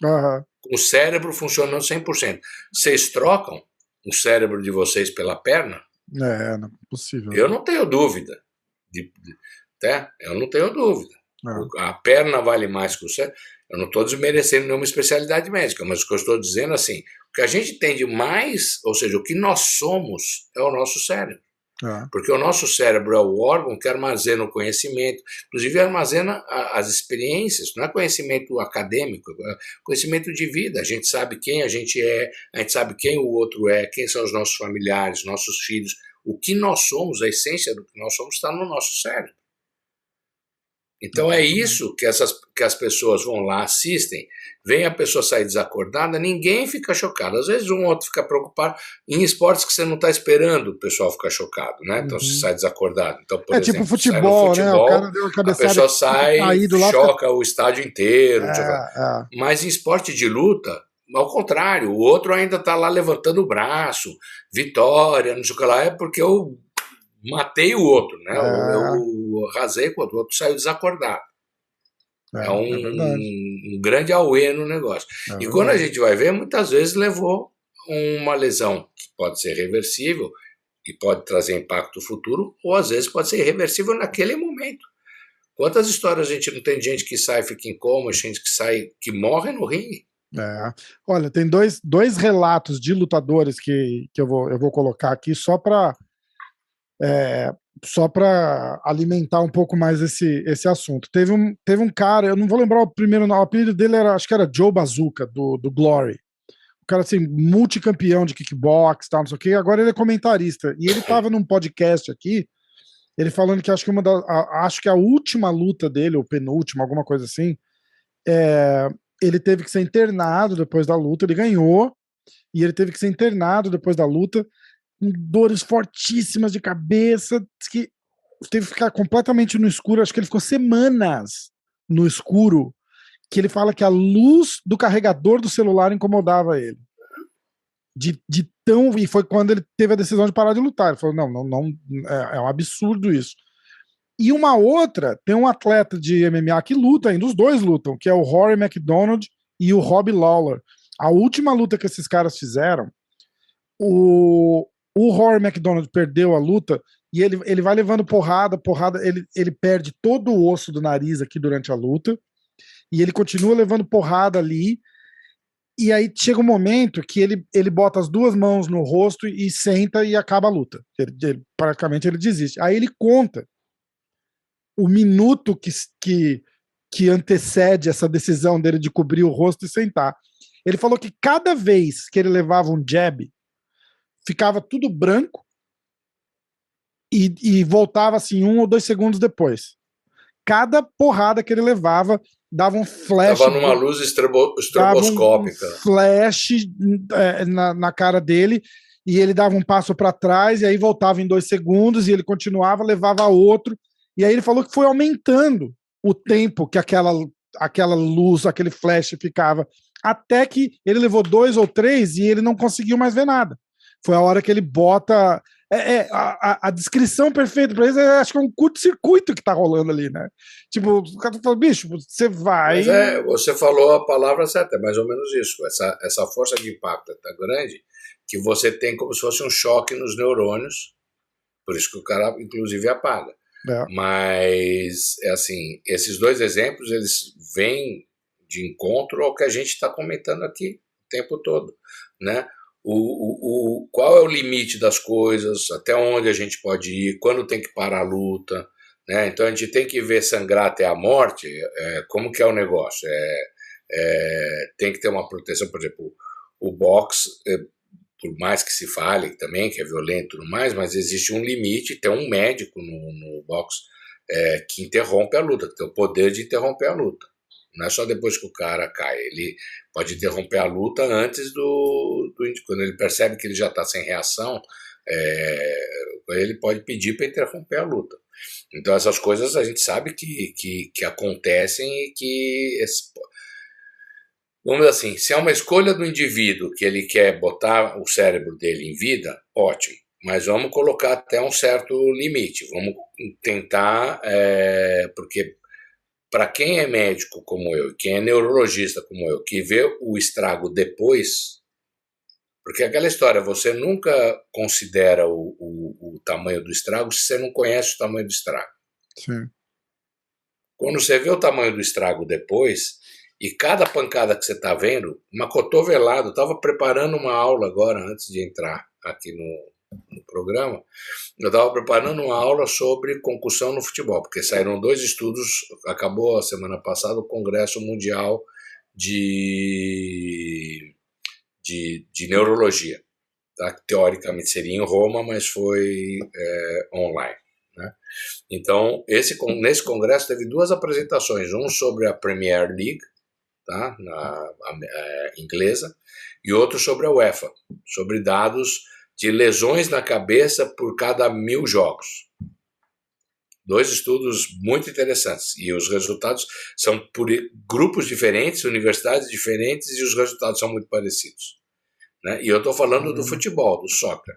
com o cérebro funcionando 100%. Vocês trocam o cérebro de vocês pela perna? Não é possível. Eu não tenho dúvida. Eu não tenho dúvida. A perna vale mais que o cérebro. Eu não estou desmerecendo nenhuma especialidade médica, mas o que eu estou dizendo é assim, o que a gente tem de mais, ou seja, o que nós somos é o nosso cérebro. Porque o nosso cérebro é o órgão que armazena o conhecimento, inclusive armazena as experiências, não é conhecimento acadêmico, é conhecimento de vida. A gente sabe quem a gente é, a gente sabe quem o outro é, quem são os nossos familiares, nossos filhos. O que nós somos, a essência do que nós somos está no nosso cérebro. Então é isso que as pessoas vão lá, assistem, vem a pessoa sair desacordada, ninguém fica chocado. Às vezes um ou outro fica preocupado em esportes que você não está esperando o pessoal ficar chocado, né? Então você sai desacordado. Então, por exemplo, tipo futebol, né? O cara deu a pessoa sai, choca o estádio inteiro. Mas em esporte de luta, ao contrário, o outro ainda está lá levantando o braço, vitória, não sei o que lá, é porque o matei o outro, né? Eu arrasei com o outro, saiu desacordado. É um grande auê no negócio. E quando a gente vai ver, muitas vezes levou uma lesão que pode ser reversível e pode trazer impacto futuro, ou às vezes pode ser irreversível naquele momento. Quantas histórias a gente não tem de gente que sai, fica em coma, gente que sai, que morre no ringue? Olha, tem dois relatos de lutadores que eu vou colocar aqui só para alimentar um pouco mais esse assunto. Teve um cara, eu não vou lembrar o primeiro nome, o apelido dele acho que era Joe Bazooka, do Glory. O cara, assim, multicampeão de kickbox, tal, não sei o quê. Agora ele é comentarista. E ele tava num podcast aqui, ele falando que acho que a última luta dele, ou penúltima, alguma coisa assim, ele teve que ser internado depois da luta, ele ganhou, e ele teve que ser internado depois da luta, com dores fortíssimas de cabeça, que teve que ficar completamente no escuro, acho que ele ficou semanas no escuro, que ele fala que a luz do carregador do celular incomodava ele. E foi quando ele teve a decisão de parar de lutar. Ele falou: não, é um absurdo isso. E uma outra, tem um atleta de MMA que luta ainda, os dois lutam, que é o Rory McDonald e o Robbie Lawler. A última luta que esses caras fizeram, o Rory McDonald perdeu a luta e ele vai levando porrada, ele perde todo o osso do nariz aqui durante a luta e ele continua levando porrada ali. E aí chega um momento que ele bota as duas mãos no rosto e senta e acaba a luta. Praticamente ele desiste. Aí ele conta o minuto que antecede essa decisão dele de cobrir o rosto e sentar. Ele falou que cada vez que ele levava um jab, ficava tudo branco e voltava assim 1 ou 2 segundos depois. Cada porrada que ele levava dava um flash. Tava numa luz estroboscópica. Um flash na cara dele, e ele dava um passo para trás, e aí voltava em 2 segundos, e ele continuava, levava outro. E aí ele falou que foi aumentando o tempo que aquela luz, aquele flash ficava, até que ele levou 2 ou 3 e ele não conseguiu mais ver nada. Foi a hora que ele bota. A descrição perfeita para isso, acho que é um curto-circuito que tá rolando ali, né? Tipo, o cara fala: bicho, você vai. Mas você falou a palavra certa, é mais ou menos isso. Essa força de impacto é tão grande que você tem como se fosse um choque nos neurônios, por isso que o cara, inclusive, apaga. Mas, é esses 2 exemplos, eles vêm de encontro ao que a gente está comentando aqui o tempo todo, né? Qual é o limite das coisas, até onde a gente pode ir, quando tem que parar a luta, né? Então a gente tem que ver sangrar até a morte, como que é o negócio, tem que ter uma proteção, por exemplo, o boxe, por mais que se fale também que é violento e tudo mais, mas existe um limite, tem um médico no boxe que interrompe a luta, que tem o poder de interromper a luta. Não é só depois que o cara cai, ele pode interromper a luta antes quando ele percebe que ele já está sem reação, ele pode pedir para interromper a luta. Então essas coisas a gente sabe que acontecem e que, vamos dizer assim, se é uma escolha do indivíduo que ele quer botar o cérebro dele em vida, ótimo, mas vamos colocar até um certo limite, vamos tentar, porque para quem é médico como eu, quem é neurologista como eu, que vê o estrago depois, porque aquela história, você nunca considera o tamanho do estrago se você não conhece o tamanho do estrago. Sim. Quando você vê o tamanho do estrago depois, e cada pancada que você está vendo, uma cotovelada, eu estava preparando uma aula agora, antes de entrar aqui no programa, eu estava preparando uma aula sobre concussão no futebol, porque saíram 2 estudos, acabou a semana passada o Congresso Mundial de Neurologia, tá? Teoricamente seria em Roma, mas foi online, né? Então, nesse congresso teve 2 apresentações, um sobre a Premier League, tá? Inglesa, e outro sobre a UEFA, sobre dados de lesões na cabeça por cada 1000 jogos. 2 estudos muito interessantes, e os resultados são por grupos diferentes, universidades diferentes, e os resultados são muito parecidos, né? E eu estou falando do futebol, do soccer,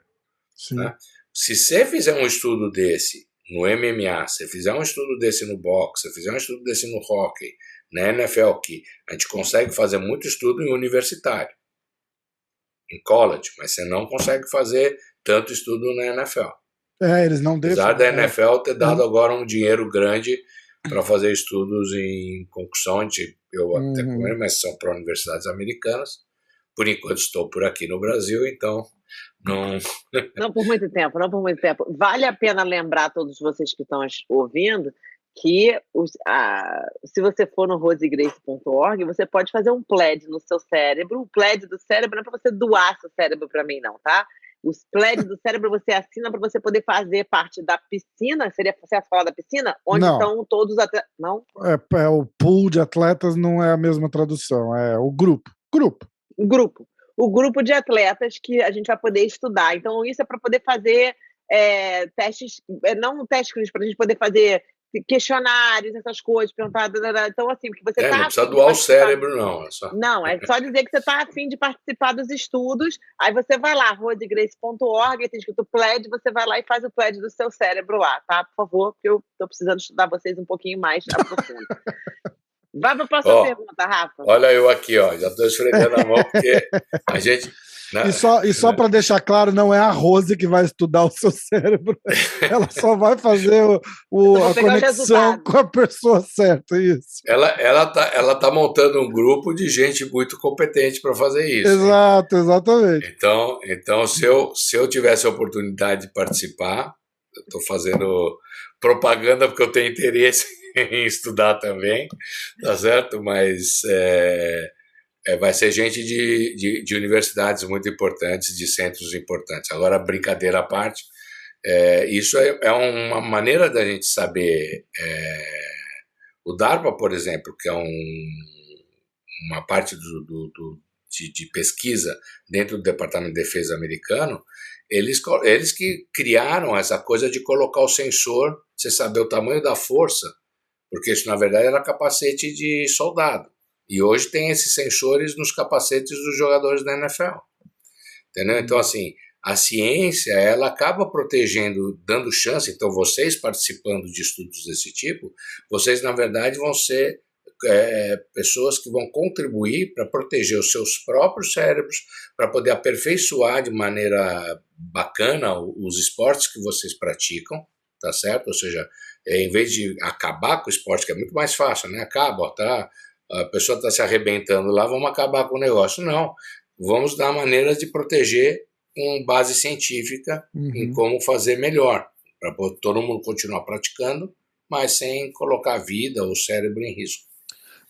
né? se você fizer um estudo desse no MMA, se fizer um estudo desse no boxe, se fizer um estudo desse no hockey, na NFL, que a gente consegue fazer muito estudo em universitário, em college, mas você não consegue fazer tanto estudo na NFL. Eles não deixam. Apesar da NFL ter dado agora um dinheiro grande para fazer estudos em concussão, eu até com ele, mas são para universidades americanas. Por enquanto estou por aqui no Brasil, então não... Não por muito tempo, não por muito tempo. Vale a pena lembrar a todos vocês que estão ouvindo que se você for no rosegrace.org, você pode fazer um pledge no seu cérebro. O pledge do cérebro não é para você doar seu cérebro para mim, não, tá? Os pledge do cérebro você assina para você poder fazer parte da piscina. Você ia falar da piscina? Onde Não. estão todos os atletas. Não? O pool de atletas não é a mesma tradução, é o grupo. O grupo de atletas que a gente vai poder estudar. Então, isso é para poder fazer testes, não testes clínicos, para a gente poder fazer questionários, essas coisas, perguntar. Então, assim, porque você não precisa doar o cérebro, não. Não, é só dizer que você está afim de participar dos estudos. Aí você vai lá, rosegrace.org, tem escrito pledge, você vai lá e faz o pledge do seu cérebro lá, tá? Por favor, porque eu estou precisando estudar vocês um pouquinho mais a profundo. Vai para a próxima pergunta, Rafa. Olha eu aqui, já estou esfregando a mão, porque a gente... E só para deixar claro, não é a Rose que vai estudar o seu cérebro. Ela só vai fazer a conexão com a pessoa certa, isso. Ela tá montando um grupo de gente muito competente para fazer isso. Exato, exatamente. Então se eu tivesse a oportunidade de participar, eu estou fazendo propaganda porque eu tenho interesse em estudar também, tá certo? Mas... vai ser gente de universidades muito importantes, de centros importantes. Agora, brincadeira à parte, isso é uma maneira da gente saber. O DARPA, por exemplo, que é uma parte de pesquisa dentro do Departamento de Defesa americano, eles que criaram essa coisa de colocar o sensor, você saber o tamanho da força, porque isso, na verdade, era capacete de soldado. E hoje tem esses sensores nos capacetes dos jogadores da NFL. Entendeu? Então, assim, a ciência, ela acaba protegendo, dando chance. Então, vocês participando de estudos desse tipo, vocês, na verdade, vão ser pessoas que vão contribuir para proteger os seus próprios cérebros, para poder aperfeiçoar de maneira bacana os esportes que vocês praticam, tá certo? Ou seja, em vez de acabar com o esporte, que é muito mais fácil, né? Acaba, tá? A pessoa está se arrebentando lá, vamos acabar com o negócio. Não, vamos dar maneiras de proteger com base científica em como fazer melhor, para todo mundo continuar praticando, mas sem colocar a vida ou o cérebro em risco.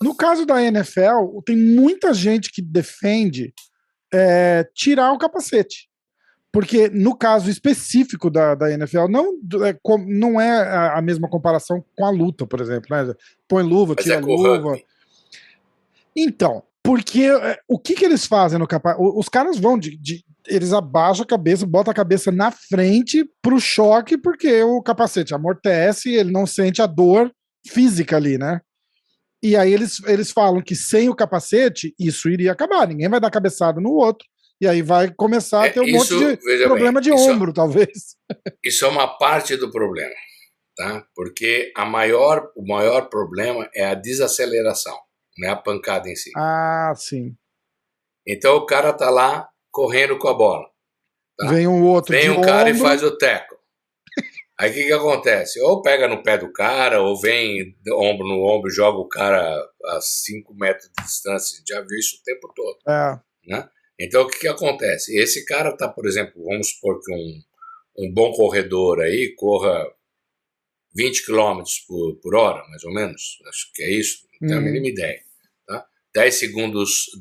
No caso da NFL, tem muita gente que defende tirar o capacete. Porque no caso específico da NFL, não é a mesma comparação com a luta, por exemplo. Né? Põe luva, mas tira luva. Rugby. Então, porque o que eles fazem no capacete? Os caras vão eles abaixam a cabeça, botam a cabeça na frente pro choque, porque o capacete amortece, ele não sente a dor física ali, né? E aí eles falam que sem o capacete, isso iria acabar, ninguém vai dar cabeçada no outro, e aí vai começar a ter um monte de problema de ombro, talvez. Isso é uma parte do problema, tá? Porque o maior problema é a desaceleração. Não é a pancada em si. Ah, sim. Então o cara tá lá correndo com a bola. Tá? Vem um outro Vem um cara e faz o tackle. Aí o que acontece? Ou pega no pé do cara, ou vem ombro no ombro e joga o cara a 5 metros de distância. A gente já viu isso o tempo todo. Né? Então o que acontece? Esse cara tá, por exemplo, vamos supor que um bom corredor aí corra 20 km por hora, mais ou menos. Acho que é isso. Não tenho a mínima ideia. 10 segundos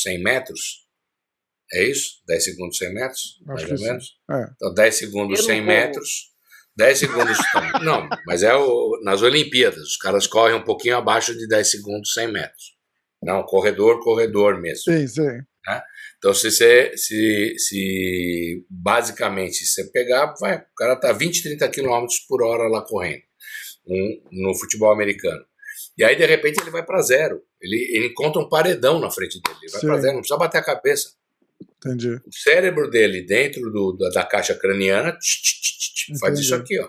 100 metros, é isso? 10 segundos 100 metros, mais ou menos? Então 10 segundos 100 metros, 10 segundos... Não, mas nas Olimpíadas, os caras correm um pouquinho abaixo de 10 segundos 100 metros. Não, corredor mesmo. Sim. Né? Então, basicamente, se você pegar, o cara tá 20, 30 km por hora lá correndo, no futebol americano. E aí, de repente, ele vai para zero. Ele encontra um paredão na frente dele. Ele vai para zero, não precisa bater a cabeça. Entendi. O cérebro dele dentro da caixa craniana faz isso aqui, ó.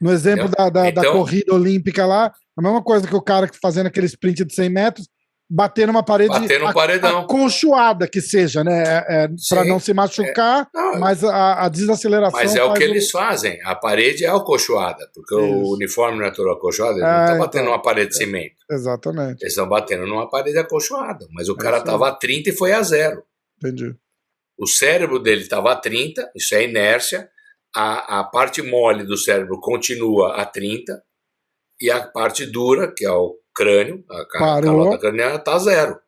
No exemplo da corrida olímpica lá, a mesma coisa que o cara fazendo aquele sprint de 100 metros, bater numa parede aconchoada que seja, né? Para não se machucar, mas a desaceleração. Mas é o que eles fazem. A parede é acolchoada, porque o uniforme não é todo acolchoado, ele não está batendo numa parede de cimento. Exatamente. Eles estão batendo numa parede acolchoada, mas o cara estava a 30 e foi a 0. Entendi. O cérebro dele estava a 30, isso é inércia, a parte mole do cérebro continua a 30 e a parte dura, que é o crânio, a calota craniana, está a 0.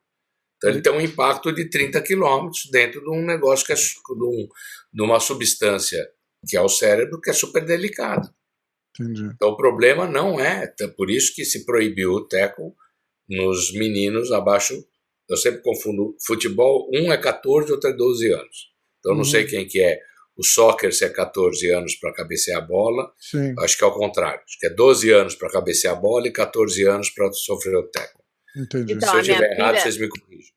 Então ele tem um impacto de 30 km dentro de um negócio que é de uma substância que é o cérebro, que é super delicado. Entendi. Então o problema não é, por isso que se proibiu o tackle nos meninos abaixo. Eu sempre confundo futebol, um é 14, outro é 12 anos. Então eu não sei quem que é o soccer, se é 14 anos para cabecear a bola. Sim. Acho que é o contrário. Acho que é 12 anos para cabecear a bola e 14 anos para sofrer o tackle. Entendi. Então, se eu estiver errado, vocês me corrigem.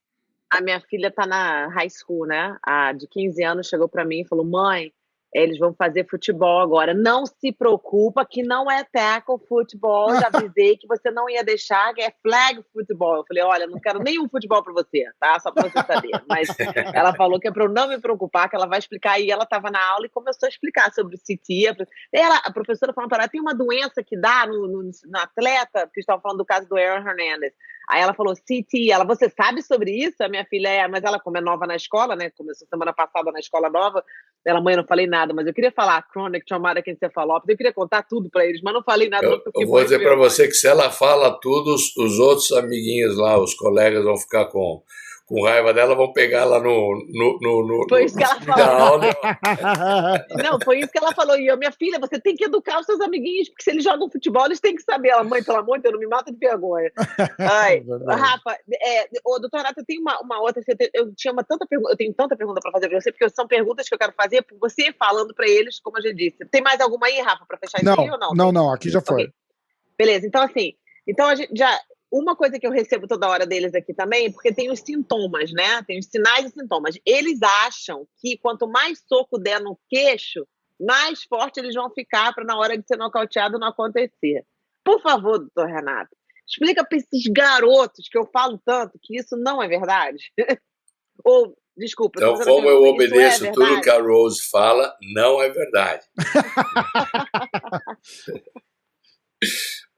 A minha filha está na high school, né? A de 15 anos chegou para mim e falou: mãe, eles vão fazer futebol agora. Não se preocupa que não é tackle futebol. Já avisei que você não ia deixar, que é flag futebol. Eu falei: olha, não quero nenhum futebol para você, tá? Só para você saber. Mas ela falou que é para eu não me preocupar, que ela vai explicar. E ela estava na aula e começou a explicar sobre CT. A professora falou para ela: tem uma doença que dá no atleta, porque estavam falando do caso do Aaron Hernandez. Aí ela falou, CT, você sabe sobre isso? A minha filha mas ela, como é nova na escola, né, começou semana passada na escola nova, ela, mãe, eu não falei nada, mas eu queria falar Chronic Traumatic Encephalopathy, eu queria contar tudo pra eles, mas não falei nada. Eu vou dizer pra você que se ela fala tudo, os outros amiguinhos lá, os colegas vão ficar com raiva dela, vão pegar lá Foi isso que ela falou. Não, foi isso que ela falou. E eu, minha filha, você tem que educar os seus amiguinhos, porque se eles jogam futebol, eles têm que saber. Ela, mãe, pelo amor de Deus, não me mata de vergonha. Ai, Rafa, doutor Renato, eu tenho uma outra. Eu tenho tanta pergunta para fazer para você, porque são perguntas que eu quero fazer por você falando para eles, como eu já disse. Tem mais alguma aí, Rafa, para fechar isso aí ou não? Não, aqui já foi. Okay. Beleza, então assim, a gente já. Uma coisa que eu recebo toda hora deles aqui também, porque tem os sintomas, né? Tem os sinais e sintomas. Eles acham que quanto mais soco der no queixo, mais forte eles vão ficar para na hora de ser nocauteado não acontecer. Por favor, doutor Renato, explica para esses garotos que eu falo tanto que isso não é verdade. Ou, desculpa. Então, como eu obedeço tudo que a Rose fala, não é verdade.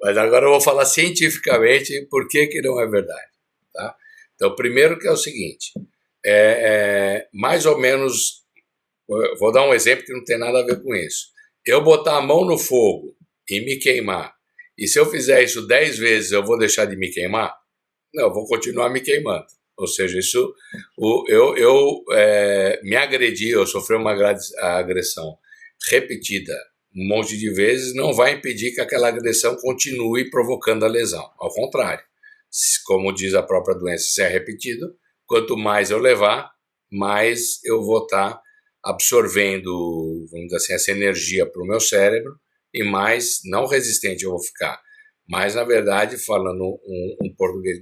Mas agora eu vou falar cientificamente por que não é verdade. Tá? Então, primeiro que é o seguinte, mais ou menos, vou dar um exemplo que não tem nada a ver com isso. Eu botar a mão no fogo e me queimar, e se eu fizer isso 10 vezes, eu vou deixar de me queimar? Não, eu vou continuar me queimando. Ou seja, isso, eu me agredi, eu sofri uma agressão repetida um monte de vezes, não vai impedir que aquela agressão continue provocando a lesão. Ao contrário, como diz a própria doença, se é repetido, quanto mais eu levar, mais eu vou estar absorvendo, vamos dizer assim, essa energia para o meu cérebro e mais, não resistente eu vou ficar, mas, na verdade, falando um português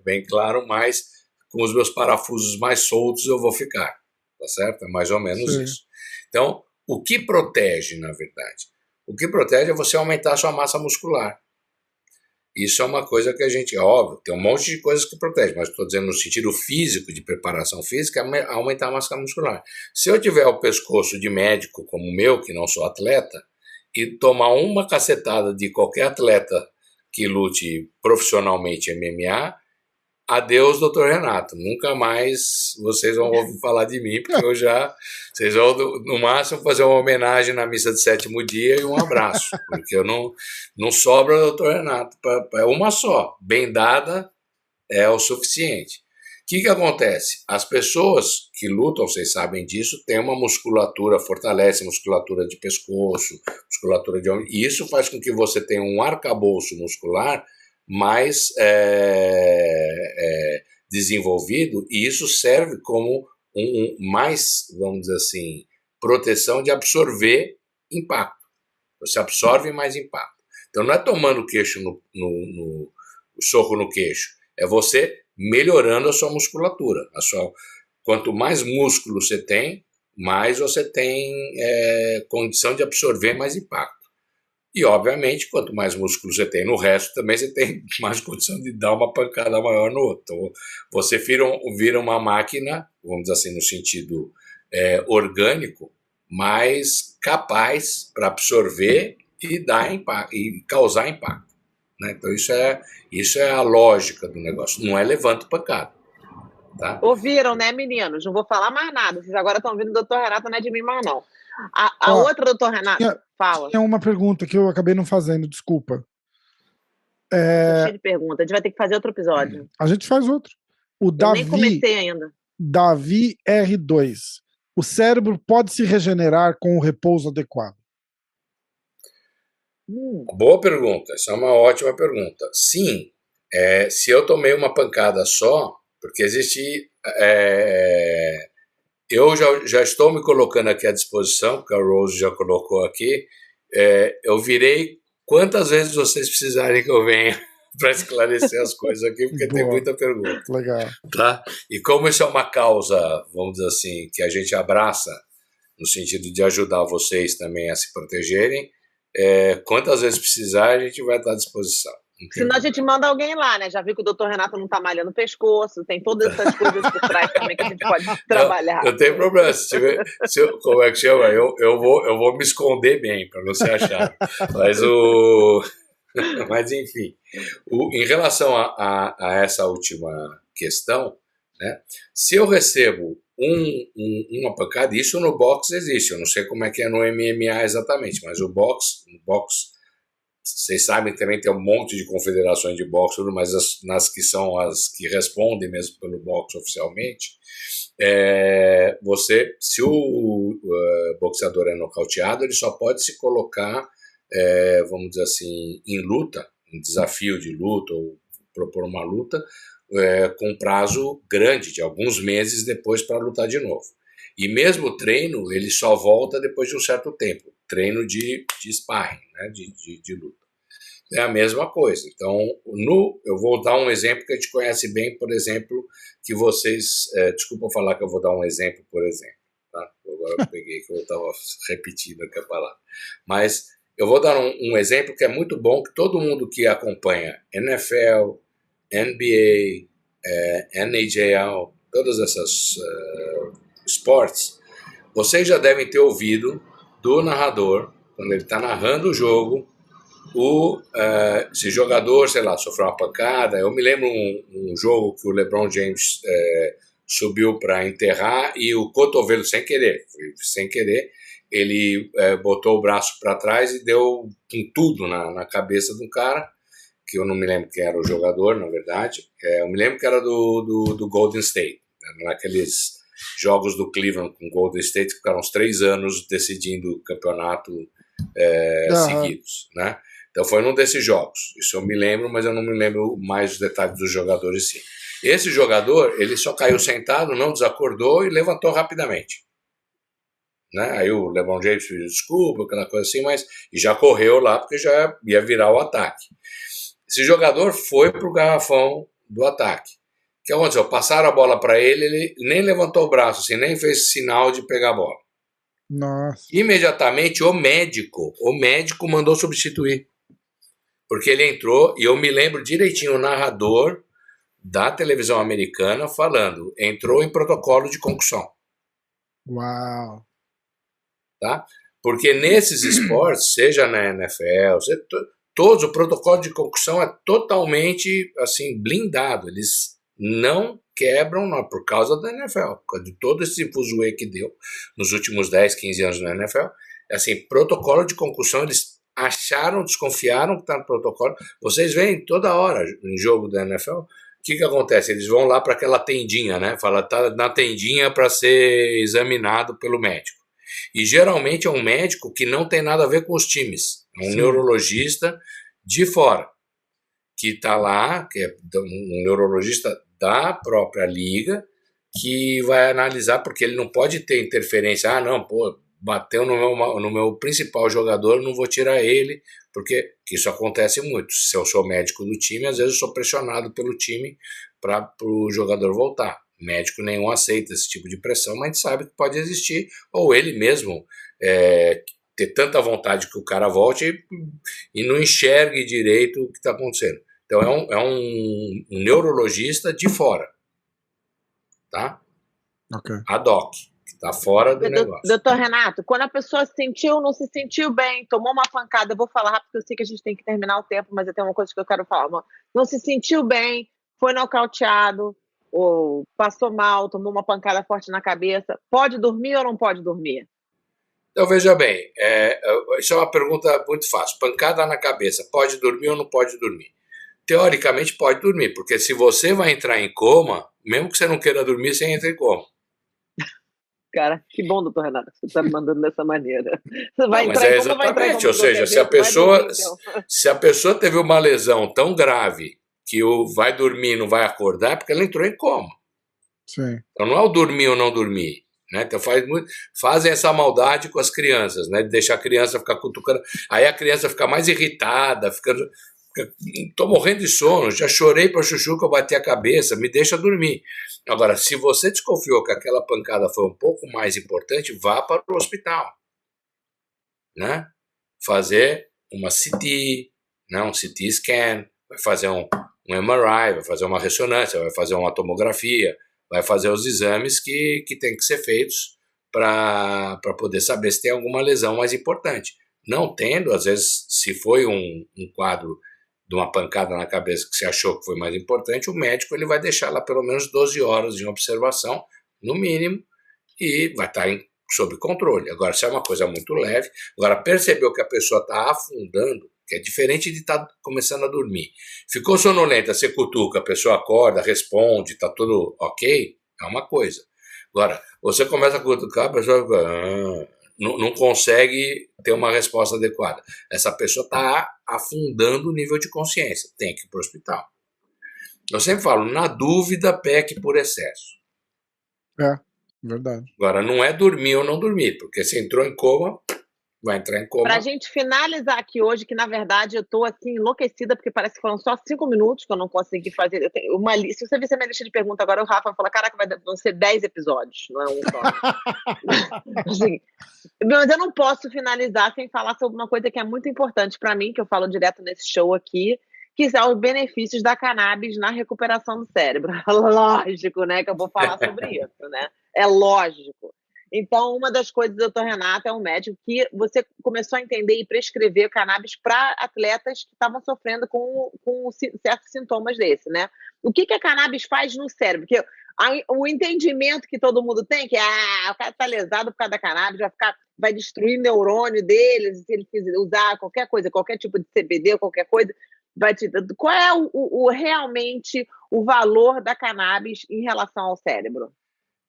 bem claro, mais com os meus parafusos mais soltos eu vou ficar, tá certo? É mais ou menos isso. Então, o que protege, na verdade? O que protege é você aumentar a sua massa muscular. Isso é uma coisa que a gente, óbvio, tem um monte de coisas que protege, mas estou dizendo no sentido físico, de preparação física, é aumentar a massa muscular. Se eu tiver o pescoço de médico como o meu, que não sou atleta, e tomar uma cacetada de qualquer atleta que lute profissionalmente MMA, adeus, doutor Renato. Nunca mais vocês vão ouvir falar de mim, porque vocês vão, no máximo, fazer uma homenagem na missa de 7º dia e um abraço, porque eu não sobra, doutor Renato. É uma só. Bem dada é o suficiente. O que acontece? As pessoas que lutam, vocês sabem disso, têm uma musculatura, fortalece a musculatura de pescoço, musculatura de ombro, e isso faz com que você tenha um arcabouço muscular mais desenvolvido, e isso serve como mais, vamos dizer assim, proteção de absorver impacto. Você absorve mais impacto. Então não é tomando queixo soco no queixo, é você melhorando a sua musculatura, Quanto mais músculo você tem, mais você tem condição de absorver mais impacto. E, obviamente, quanto mais músculo você tem no resto, também você tem mais condição de dar uma pancada maior no outro. Então, você vira uma máquina, vamos dizer assim, no sentido orgânico, mais capaz para absorver e dar impacto, e causar impacto. Né? Então, isso é a lógica do negócio. Não é levanta pancada. Tá? Ouviram, né, meninos? Não vou falar mais nada. Vocês agora estão ouvindo o doutor Renato, não é de mim mais, não. A outra, doutor Renato, fala. Tinha uma pergunta que eu acabei não fazendo, desculpa. Tô cheio de pergunta. A gente vai ter que fazer outro episódio. A gente faz outro. Eu nem comecei ainda. Davi R2. O cérebro pode se regenerar com o repouso adequado? Boa pergunta. Essa é uma ótima pergunta. Sim. Se eu tomei uma pancada só, porque existe... eu já estou me colocando aqui à disposição, porque a Rose já colocou aqui. Eu virei quantas vezes vocês precisarem que eu venha para esclarecer as coisas aqui, porque tem muita pergunta. Legal. Tá? E como isso é uma causa, vamos dizer assim, que a gente abraça, no sentido de ajudar vocês também a se protegerem, quantas vezes precisar, a gente vai estar à disposição. Senão a gente manda alguém lá, né? Já viu que o doutor Renato não tá malhando o pescoço, tem todas essas coisas por trás também que a gente pode trabalhar. Não tem problema. Como é que chama? Eu vou me esconder bem, para não se achar. Mas enfim, em relação a essa última questão, né? Se eu recebo uma pancada, isso no boxe existe, eu não sei como é que é no MMA exatamente, mas no boxe vocês sabem, também tem um monte de confederações de boxe, mas nas que são as que respondem mesmo pelo boxe oficialmente, se o boxeador é nocauteado, ele só pode se colocar, vamos dizer assim, em luta, em desafio de luta, ou propor uma luta, com um prazo grande, de alguns meses depois para lutar de novo. E mesmo o treino, ele só volta depois de um certo tempo. Treino de sparring, né, de luta. É a mesma coisa. Então, eu vou dar um exemplo que a gente conhece bem, por exemplo, que vocês... desculpa falar que eu vou dar um exemplo, por exemplo. Tá? Agora eu peguei que eu estava repetindo aqui a palavra. Mas eu vou dar um exemplo que é muito bom, que todo mundo que acompanha NFL, NBA, NHL, todas essas esportes, vocês já devem ter ouvido do narrador, quando ele está narrando o jogo, esse jogador, sei lá, sofreu uma pancada. Eu me lembro um jogo que o LeBron James subiu para enterrar e o cotovelo, sem querer, ele botou o braço para trás e deu com tudo na cabeça do cara, que eu não me lembro quem era o jogador, na verdade. Eu me lembro que era do Golden State, né, naqueles jogos do Cleveland com Golden State, que ficaram uns 3 anos decidindo o campeonato seguidos, né? Então foi num desses jogos. Isso eu me lembro, mas eu não me lembro mais os detalhes dos jogadores, sim. Esse jogador, ele só caiu sentado, não desacordou e levantou rapidamente. Né? Aí o LeBron James pediu desculpa, aquela coisa assim, mas e já correu lá porque já ia virar o ataque. Esse jogador foi para o garrafão do ataque. O que aconteceu? Passaram a bola para ele nem levantou o braço, assim, nem fez sinal de pegar a bola. Nossa. Imediatamente o médico mandou substituir. Porque ele entrou, e eu me lembro direitinho, o narrador da televisão americana falando, entrou em protocolo de concussão. Uau! Tá? Porque nesses esportes, seja na NFL, todos, o protocolo de concussão é totalmente assim, blindado. Eles não quebram por causa da NFL, por causa de todo esse fuzuê que deu nos últimos 10, 15 anos na NFL. Assim, protocolo de concussão, eles desconfiaram que está no protocolo. Vocês veem toda hora em jogo da NFL, o que acontece? Eles vão lá para aquela tendinha, né? Fala, tá na tendinha para ser examinado pelo médico. E geralmente é um médico que não tem nada a ver com os times. É um neurologista de fora, que está lá, que é um neurologista da própria liga, que vai analisar, porque ele não pode ter interferência. Não, bateu no meu principal jogador, não vou tirar ele, porque isso acontece muito. Se eu sou médico do time, às vezes eu sou pressionado pelo time para o jogador voltar. Médico nenhum aceita esse tipo de pressão, mas a gente sabe que pode existir, ou ele mesmo ter tanta vontade que o cara volte e não enxergue direito o que está acontecendo. Então é um neurologista de fora, tá? Ok. Ad hoc, que está fora do negócio. Doutor Renato, quando a pessoa se sentiu, não se sentiu bem, tomou uma pancada, eu vou falar rápido, porque eu sei que a gente tem que terminar o tempo, mas eu tenho uma coisa que eu quero falar. Não se sentiu bem, foi nocauteado, ou passou mal, tomou uma pancada forte na cabeça, pode dormir ou não pode dormir? Então, veja bem, isso é uma pergunta muito fácil. Pancada na cabeça, pode dormir ou não pode dormir? Teoricamente, pode dormir, porque se você vai entrar em coma, mesmo que você não queira dormir, você entra em coma. Cara, que bom, doutor Renato, você está me mandando dessa maneira. Você vai não, entrar mas em coma, vai entrar em coma. Ou seja, se a pessoa teve uma lesão tão grave que vai dormir e não vai acordar, é porque ela entrou em coma. Sim. Então não é o dormir ou não dormir. Né? Então fazem essa maldade com as crianças, né? De deixar a criança ficar cutucando. Aí a criança fica mais irritada, tô morrendo de sono, já chorei para chuchu que eu bati a cabeça, me deixa dormir. Agora, se você desconfiou que aquela pancada foi um pouco mais importante, vá para o hospital, né? Fazer uma CT, né? Um CT scan, vai fazer um MRI, vai fazer uma ressonância, vai fazer uma tomografia, vai fazer os exames que tem que ser feitos para poder saber se tem alguma lesão mais importante. Não tendo, às vezes, se foi um quadro de uma pancada na cabeça que você achou que foi mais importante, o médico ele vai deixar lá pelo menos 12 horas em observação, no mínimo, e vai estar sob controle. Agora, se é uma coisa muito leve, agora percebeu que a pessoa está afundando, que é diferente de estar começando a dormir. Ficou sonolenta, você cutuca, a pessoa acorda, responde, está tudo ok, é uma coisa. Agora, você começa a cutucar, a pessoa não consegue ter uma resposta adequada. Essa pessoa está afundando o nível de consciência, tem que ir para o hospital. Eu sempre falo, na dúvida, peque por excesso. É, verdade. Agora, não é dormir ou não dormir, porque se entrou em coma, vai entrar em coma. Pra gente finalizar aqui hoje, que na verdade eu tô assim enlouquecida, porque parece que foram só 5 minutos que eu não consegui fazer. Eu tenho uma lista. Se você ver minha lista de perguntas agora, o Rafa vai falar: caraca, vão ser 10 episódios, não é um só. Assim, mas eu não posso finalizar sem falar sobre uma coisa que é muito importante para mim, que eu falo direto nesse show aqui, que são os benefícios da cannabis na recuperação do cérebro. Lógico, né, que eu vou falar sobre isso, né? É lógico. Então, uma das coisas do Dr. Renato é um médico que você começou a entender e prescrever cannabis para atletas que estavam sofrendo com certos sintomas desse, né? O que a cannabis faz no cérebro? Porque o entendimento que todo mundo tem, que o cara está lesado por causa da cannabis, vai destruir o neurônio deles, se ele usar qualquer coisa, qualquer tipo de CBD, qualquer coisa, qual é realmente o valor da cannabis em relação ao cérebro?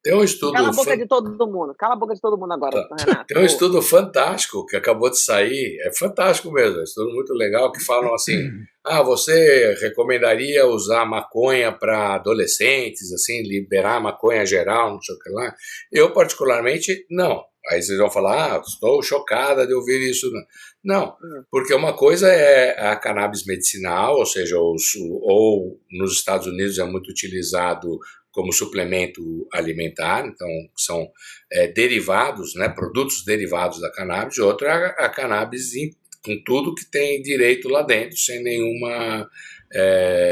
Tem um estudo. Cala a boca de todo mundo. Cala a boca de todo mundo agora, Renato. Tem um estudo fantástico que acabou de sair. É fantástico mesmo. É um estudo muito legal que falam assim: você recomendaria usar maconha para adolescentes, assim, liberar maconha geral, não sei o que lá? Eu, particularmente, não. Aí vocês vão falar: estou chocada de ouvir isso. Não, porque uma coisa é a cannabis medicinal, ou seja, ou nos Estados Unidos é muito utilizado como suplemento alimentar, então são derivados, né, produtos derivados da cannabis, e outra é a cannabis com tudo que tem direito lá dentro, sem nenhuma,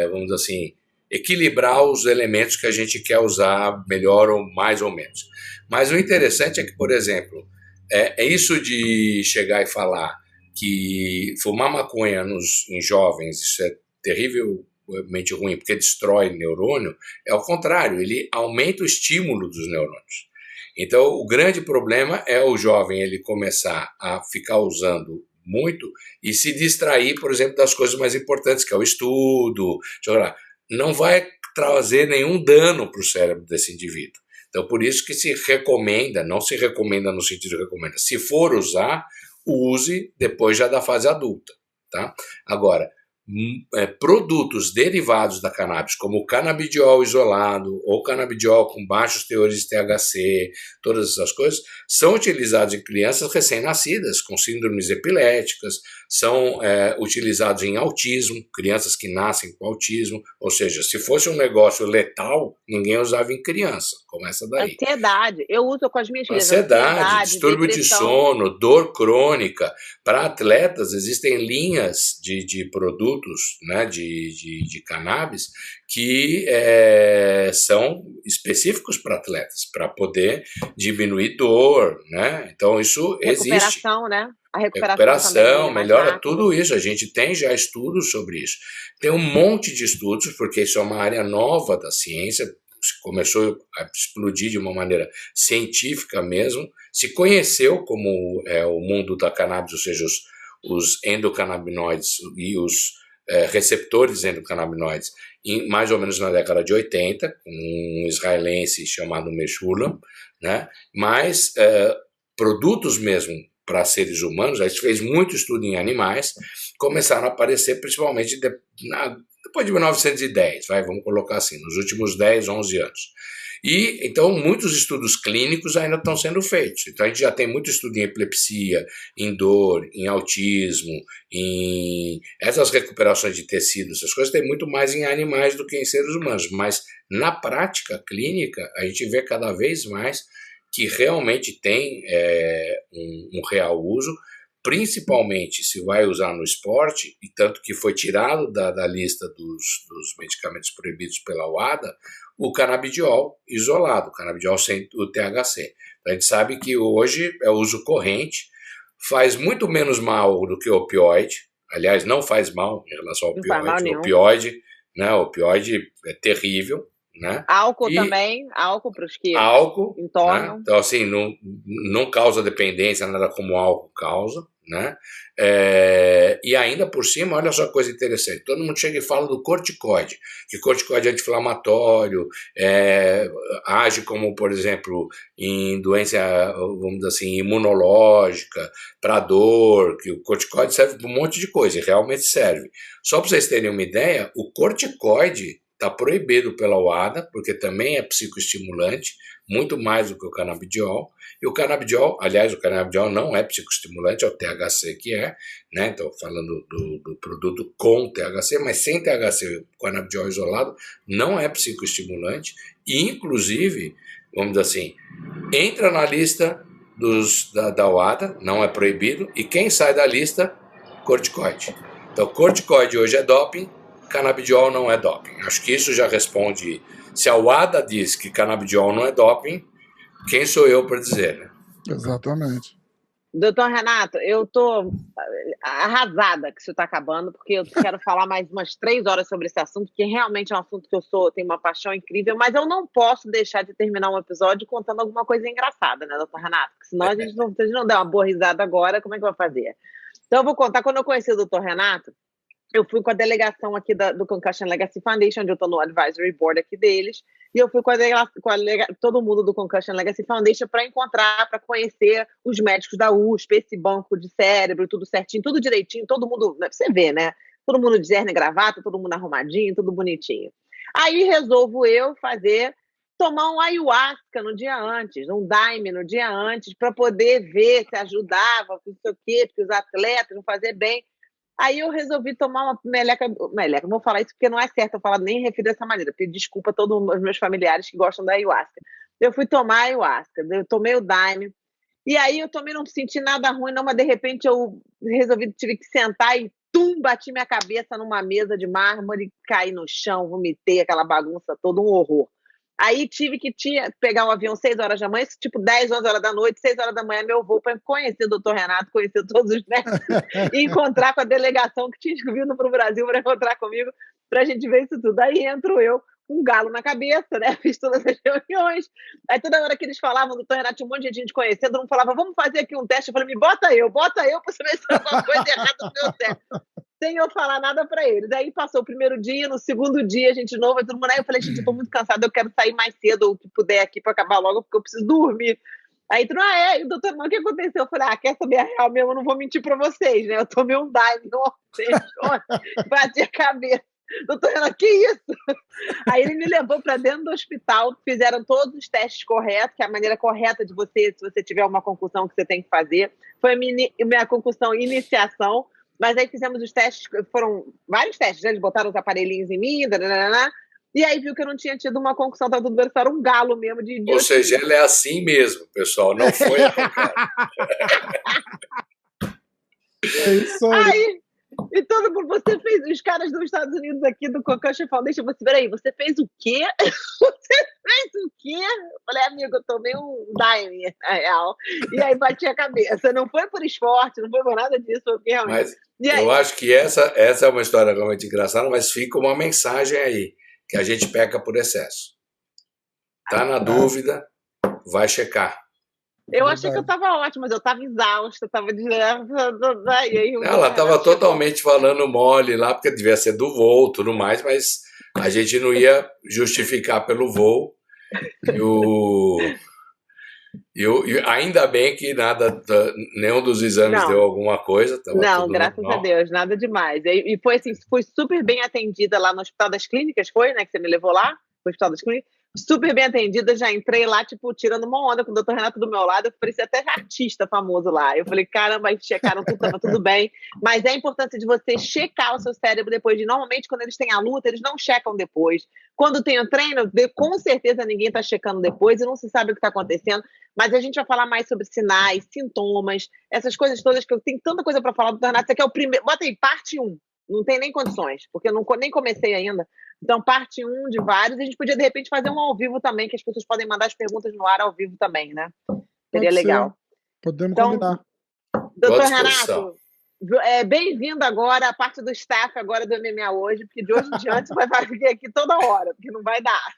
vamos dizer assim, equilibrar os elementos que a gente quer usar melhor ou mais ou menos. Mas o interessante é que, por exemplo, é isso de chegar e falar que fumar maconha em jovens, isso é terrível, mente ruim, porque destrói neurônio, é ao contrário, ele aumenta o estímulo dos neurônios. Então, o grande problema é o jovem ele começar a ficar usando muito e se distrair, por exemplo, das coisas mais importantes, que é o estudo, não vai trazer nenhum dano para o cérebro desse indivíduo. Então, por isso que se recomenda, não se recomenda no sentido de recomenda, se for usar, use depois já da fase adulta, tá? Agora, produtos derivados da cannabis, como o canabidiol isolado ou canabidiol com baixos teores de THC, todas essas coisas, são utilizados em crianças recém-nascidas com síndromes epiléticas, são utilizados em autismo, crianças que nascem com autismo, ou seja, se fosse um negócio letal, ninguém usava em criança, começa daí. Ansiedade, eu uso com as minhas filhas. Ansiedade, distúrbio depressão. De sono, dor crônica. Para atletas, existem linhas de produtos, né, de cannabis que são específicos para atletas, para poder diminuir dor, né? Então, isso existe. Recuperação, né? A recuperação também, melhora tudo isso. A gente tem já estudos sobre isso. Tem um monte de estudos, porque isso é uma área nova da ciência, começou a explodir de uma maneira científica mesmo, se conheceu como o mundo da cannabis, ou seja, os endocannabinoides e os receptores endocannabinoides, mais ou menos na década de 80, com um israelense chamado Meshulam, né? Mas produtos mesmo para seres humanos, a gente fez muito estudo em animais, começaram a aparecer principalmente depois de 1910, vamos colocar assim, nos últimos 10, 11 anos. E, então, muitos estudos clínicos ainda estão sendo feitos. Então, a gente já tem muito estudo em epilepsia, em dor, em autismo, em essas recuperações de tecido, essas coisas, tem muito mais em animais do que em seres humanos. Mas, na prática clínica, a gente vê cada vez mais que realmente tem um real uso, principalmente se vai usar no esporte, e tanto que foi tirado da lista dos medicamentos proibidos pela UADA, o canabidiol isolado, o canabidiol sem o THC. A gente sabe que hoje é uso corrente, faz muito menos mal do que o opioide, aliás, não faz mal em relação ao opioide. O opioide é terrível, né? Álcool também, álcool para os que entornam. Né? Então, assim, não causa dependência, nada como o álcool causa, né? E ainda por cima, olha só que coisa interessante, todo mundo chega e fala do corticoide, que corticoide é anti-inflamatório, age como, por exemplo, em doença, vamos dizer assim, imunológica, para dor, que o corticoide serve para um monte de coisa, e realmente serve. Só para vocês terem uma ideia, o corticoide está proibido pela UADA, porque também é psicoestimulante, muito mais do que o canabidiol. E o canabidiol, aliás, o canabidiol não é psicoestimulante, é o THC que é, né? Estou falando do produto com THC, mas sem THC, o canabidiol isolado não é psicoestimulante e, inclusive, vamos dizer assim, entra na lista da UADA, não é proibido, e quem sai da lista, corticoide. Então, corticoide hoje é doping, canabidiol não é doping. Acho que isso já responde. Se a UADA diz que canabidiol não é doping, quem sou eu para dizer, né? Exatamente. Doutor Renato, eu estou arrasada que isso está acabando, porque eu quero falar mais umas 3 horas sobre esse assunto, que realmente é um assunto que eu tenho uma paixão incrível, mas eu não posso deixar de terminar um episódio contando alguma coisa engraçada, né, doutor Renato? Porque senão a gente não der uma boa risada agora, como é que vai fazer? Então eu vou contar, quando eu conheci o doutor Renato, eu fui com a delegação aqui do Concussion Legacy Foundation, onde eu estou no advisory board aqui deles, e eu fui com todo mundo do Concussion Legacy Foundation para encontrar, para conhecer os médicos da USP, esse banco de cérebro, tudo certinho, tudo direitinho, todo mundo, você vê, né? Todo mundo de terno e gravata, todo mundo arrumadinho, tudo bonitinho. Aí resolvo eu tomar um ayahuasca no dia antes, um daime no dia antes, para poder ver se ajudava, não sei o quê, porque os atletas vão fazer bem. Aí eu resolvi tomar uma meleca, vou falar isso porque não é certo eu falar nem referir dessa maneira, pedir desculpa a todos os meus familiares que gostam da ayahuasca. Eu fui tomar ayahuasca, eu tomei o daime, e aí eu tomei, não senti nada ruim, não, mas de repente eu tive que sentar e bati minha cabeça numa mesa de mármore, caí no chão, vomitei aquela bagunça toda, um horror. Aí tive que pegar um avião 6 horas da manhã, tipo 10, 11 horas da noite, 6 horas da manhã, meu voo para conhecer o doutor Renato, conhecer todos os médicos e encontrar com a delegação que tinha vindo para o Brasil para encontrar comigo, para a gente ver isso tudo. Aí entro eu, um galo na cabeça, né? Fiz todas as reuniões. Aí toda hora que eles falavam, doutor Renato, tinha um monte de gente conhecendo, todo mundo falava, vamos fazer aqui um teste. Eu falei, me bota eu para saber se tem alguma coisa errada no meu certo. Sem eu falar nada para eles. Aí passou o primeiro dia, no segundo dia, a gente de novo, todo mundo. Aí eu falei, gente, eu tô muito cansada, eu quero sair mais cedo, ou que puder aqui para acabar logo, porque eu preciso dormir. Aí tu, e o doutor, o que aconteceu? Eu falei, quer saber a real mesmo? Eu não vou mentir pra vocês, né? Eu tomei um Daime ontem, bati a cabeça. Doutor, ela, que isso? Aí ele me levou para dentro do hospital, fizeram todos os testes corretos, que é a maneira correta de você, se você tiver uma concussão que você tem que fazer. Foi a minha concussão iniciação, mas aí fizemos os testes, foram vários testes, né? Eles botaram os aparelhinhos em mim, e aí viu que eu não tinha tido uma concussão, estava tudo bem, era um galo mesmo de Ou seja, ela é assim mesmo, pessoal, não foi a qualquer. É isso aí. E todo mundo, você fez, os caras dos Estados Unidos aqui do Concussion Foundation, peraí, você fez o quê? Você fez o quê? Eu falei, amigo, eu tomei um Daime, na real, e aí bati a cabeça. Não foi por esporte, não foi por nada disso, foi realmente. Mas eu acho que essa é uma história realmente engraçada, mas fica uma mensagem aí, que a gente peca por excesso. Tá na dúvida, vai checar. Eu achei que eu estava ótima, mas eu estava exausta, estava ela estava totalmente falando mole lá, porque devia ser do voo e tudo mais, mas a gente não ia justificar pelo voo. E ainda bem que nenhum dos exames deu alguma coisa. Não, graças a Deus, nada demais. E foi assim, fui super bem atendida lá no Hospital das Clínicas, foi, né, que você me levou lá, no Hospital das Clínicas. Super bem atendida, já entrei lá, tipo, tirando uma onda com o doutor Renato do meu lado, eu parecia até artista famoso lá. Eu falei, caramba, aí checaram tudo, tava tudo bem. Mas é a importância de você checar o seu cérebro depois de, normalmente, quando eles têm a luta, eles não checam depois. Quando tem o treino, com certeza ninguém tá checando depois e não se sabe o que tá acontecendo. Mas a gente vai falar mais sobre sinais, sintomas, essas coisas todas, que eu tenho tanta coisa para falar do doutor Renato. Isso aqui é o primeiro, bota aí, parte 1. Não tem nem condições, porque eu nem comecei ainda. Então, parte 1 de vários. A gente podia, de repente, fazer um ao vivo também, que as pessoas podem mandar as perguntas no ar ao vivo também, né? Seria legal. Podemos combinar. Doutor Renato, bem-vindo agora à parte do staff agora do MMA Hoje, porque de hoje em diante você vai vir aqui toda hora, porque não vai dar.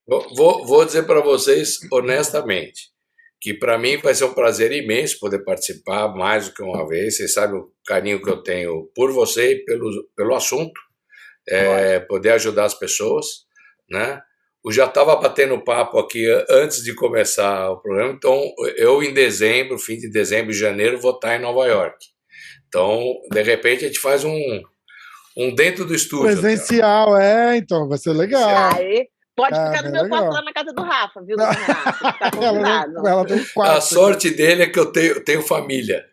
Vou dizer para vocês, honestamente, que para mim vai ser um prazer imenso poder participar mais do que uma vez. Vocês sabem o carinho que eu tenho por você e pelo assunto, poder ajudar as pessoas, né? Eu já estava batendo papo aqui antes de começar o programa, então eu em dezembro, fim de dezembro e janeiro, vou estar em Nova York. Então, de repente, a gente faz um dentro do estúdio. Presencial, então, vai ser legal. Aí. Pode ficar no meu quarto lá na casa do Rafa, viu, doutor Renato? Tá convidado. Ela tem um quarto. A sorte dele é que eu tenho família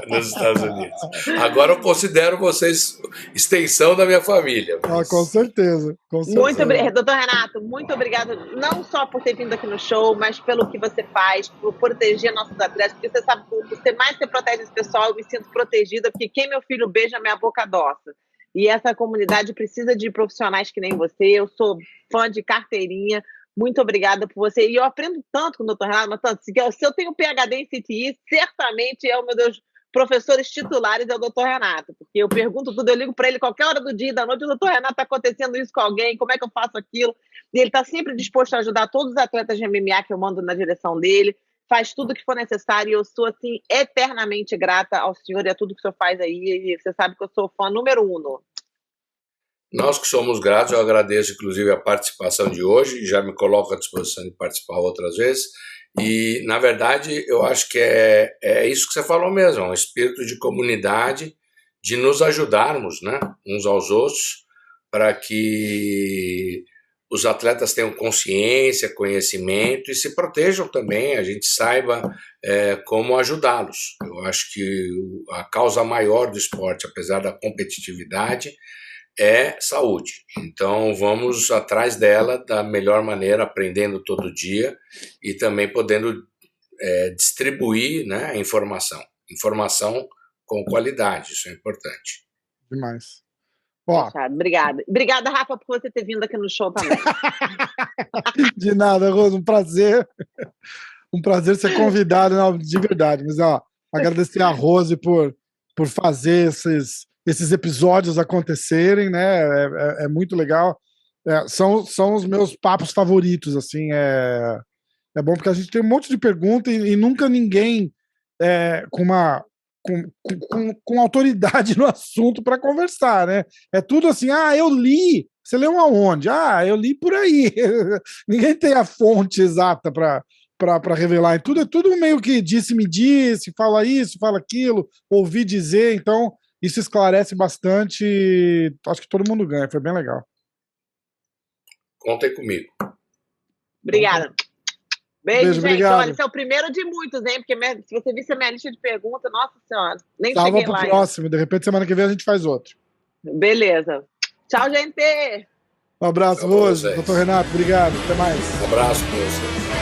nos Estados Unidos. Agora eu considero vocês extensão da minha família. Com certeza. Muito obrigado, doutor Renato, muito obrigado, não só por ter vindo aqui no show, mas pelo que você faz, por proteger nossos atletas, porque você sabe, você mais você protege esse pessoal, eu me sinto protegida, porque quem meu filho beija, minha boca adoça. E essa comunidade precisa de profissionais que nem você. Eu sou fã de carteirinha. Muito obrigada por você. E eu aprendo tanto com o doutor Renato, mas tanto. Se eu tenho PhD em CTI, certamente meu Deus, professores titulares é o doutor Renato. Porque eu pergunto tudo, eu ligo para ele qualquer hora do dia e da noite. O doutor Renato, está acontecendo isso com alguém? Como é que eu faço aquilo? E ele está sempre disposto a ajudar todos os atletas de MMA que eu mando na direção dele. Faz tudo o que for necessário e eu sou, assim, eternamente grata ao senhor e a tudo que o senhor faz aí. E você sabe que eu sou fã número 1. Nós que somos gratos, eu agradeço, inclusive, a participação de hoje, já me coloco à disposição de participar outras vezes. E, na verdade, eu acho que é isso que você falou mesmo, é um espírito de comunidade, de nos ajudarmos, né, uns aos outros, para que os atletas tenham consciência, conhecimento e se protejam também, a gente saiba como ajudá-los. Eu acho que a causa maior do esporte, apesar da competitividade, é saúde. Então vamos atrás dela da melhor maneira, aprendendo todo dia e também podendo distribuir, né, a informação com qualidade, isso é importante. Demais. Obrigada. Obrigada, Rafa, por você ter vindo aqui no show também. De nada, Rosa, um prazer. Um prazer ser convidado, não, de verdade. Mas agradecer a Rose por fazer esses episódios acontecerem, né? É muito legal. São os meus papos favoritos, assim. É bom porque a gente tem um monte de perguntas e nunca ninguém com autoridade no assunto para conversar, né? É tudo assim, eu li. Você leu aonde? Eu li por aí. Ninguém tem a fonte exata para para revelar. E tudo é tudo meio que disse-me disse, fala isso, fala aquilo, ouvi dizer. Então, isso esclarece bastante. Acho que todo mundo ganha. Foi bem legal. Contem comigo. Obrigada. Beijo, gente. Obrigado. Olha, esse é o primeiro de muitos, hein? Porque se você visse a minha lista de perguntas, nossa senhora, nem Salva cheguei pro lá. próximo. De repente, semana que vem a gente faz outro. Beleza. Tchau, gente. Um abraço, Tchau pra Rose. vocês. Doutor Renato, obrigado. Até mais. Um abraço para você.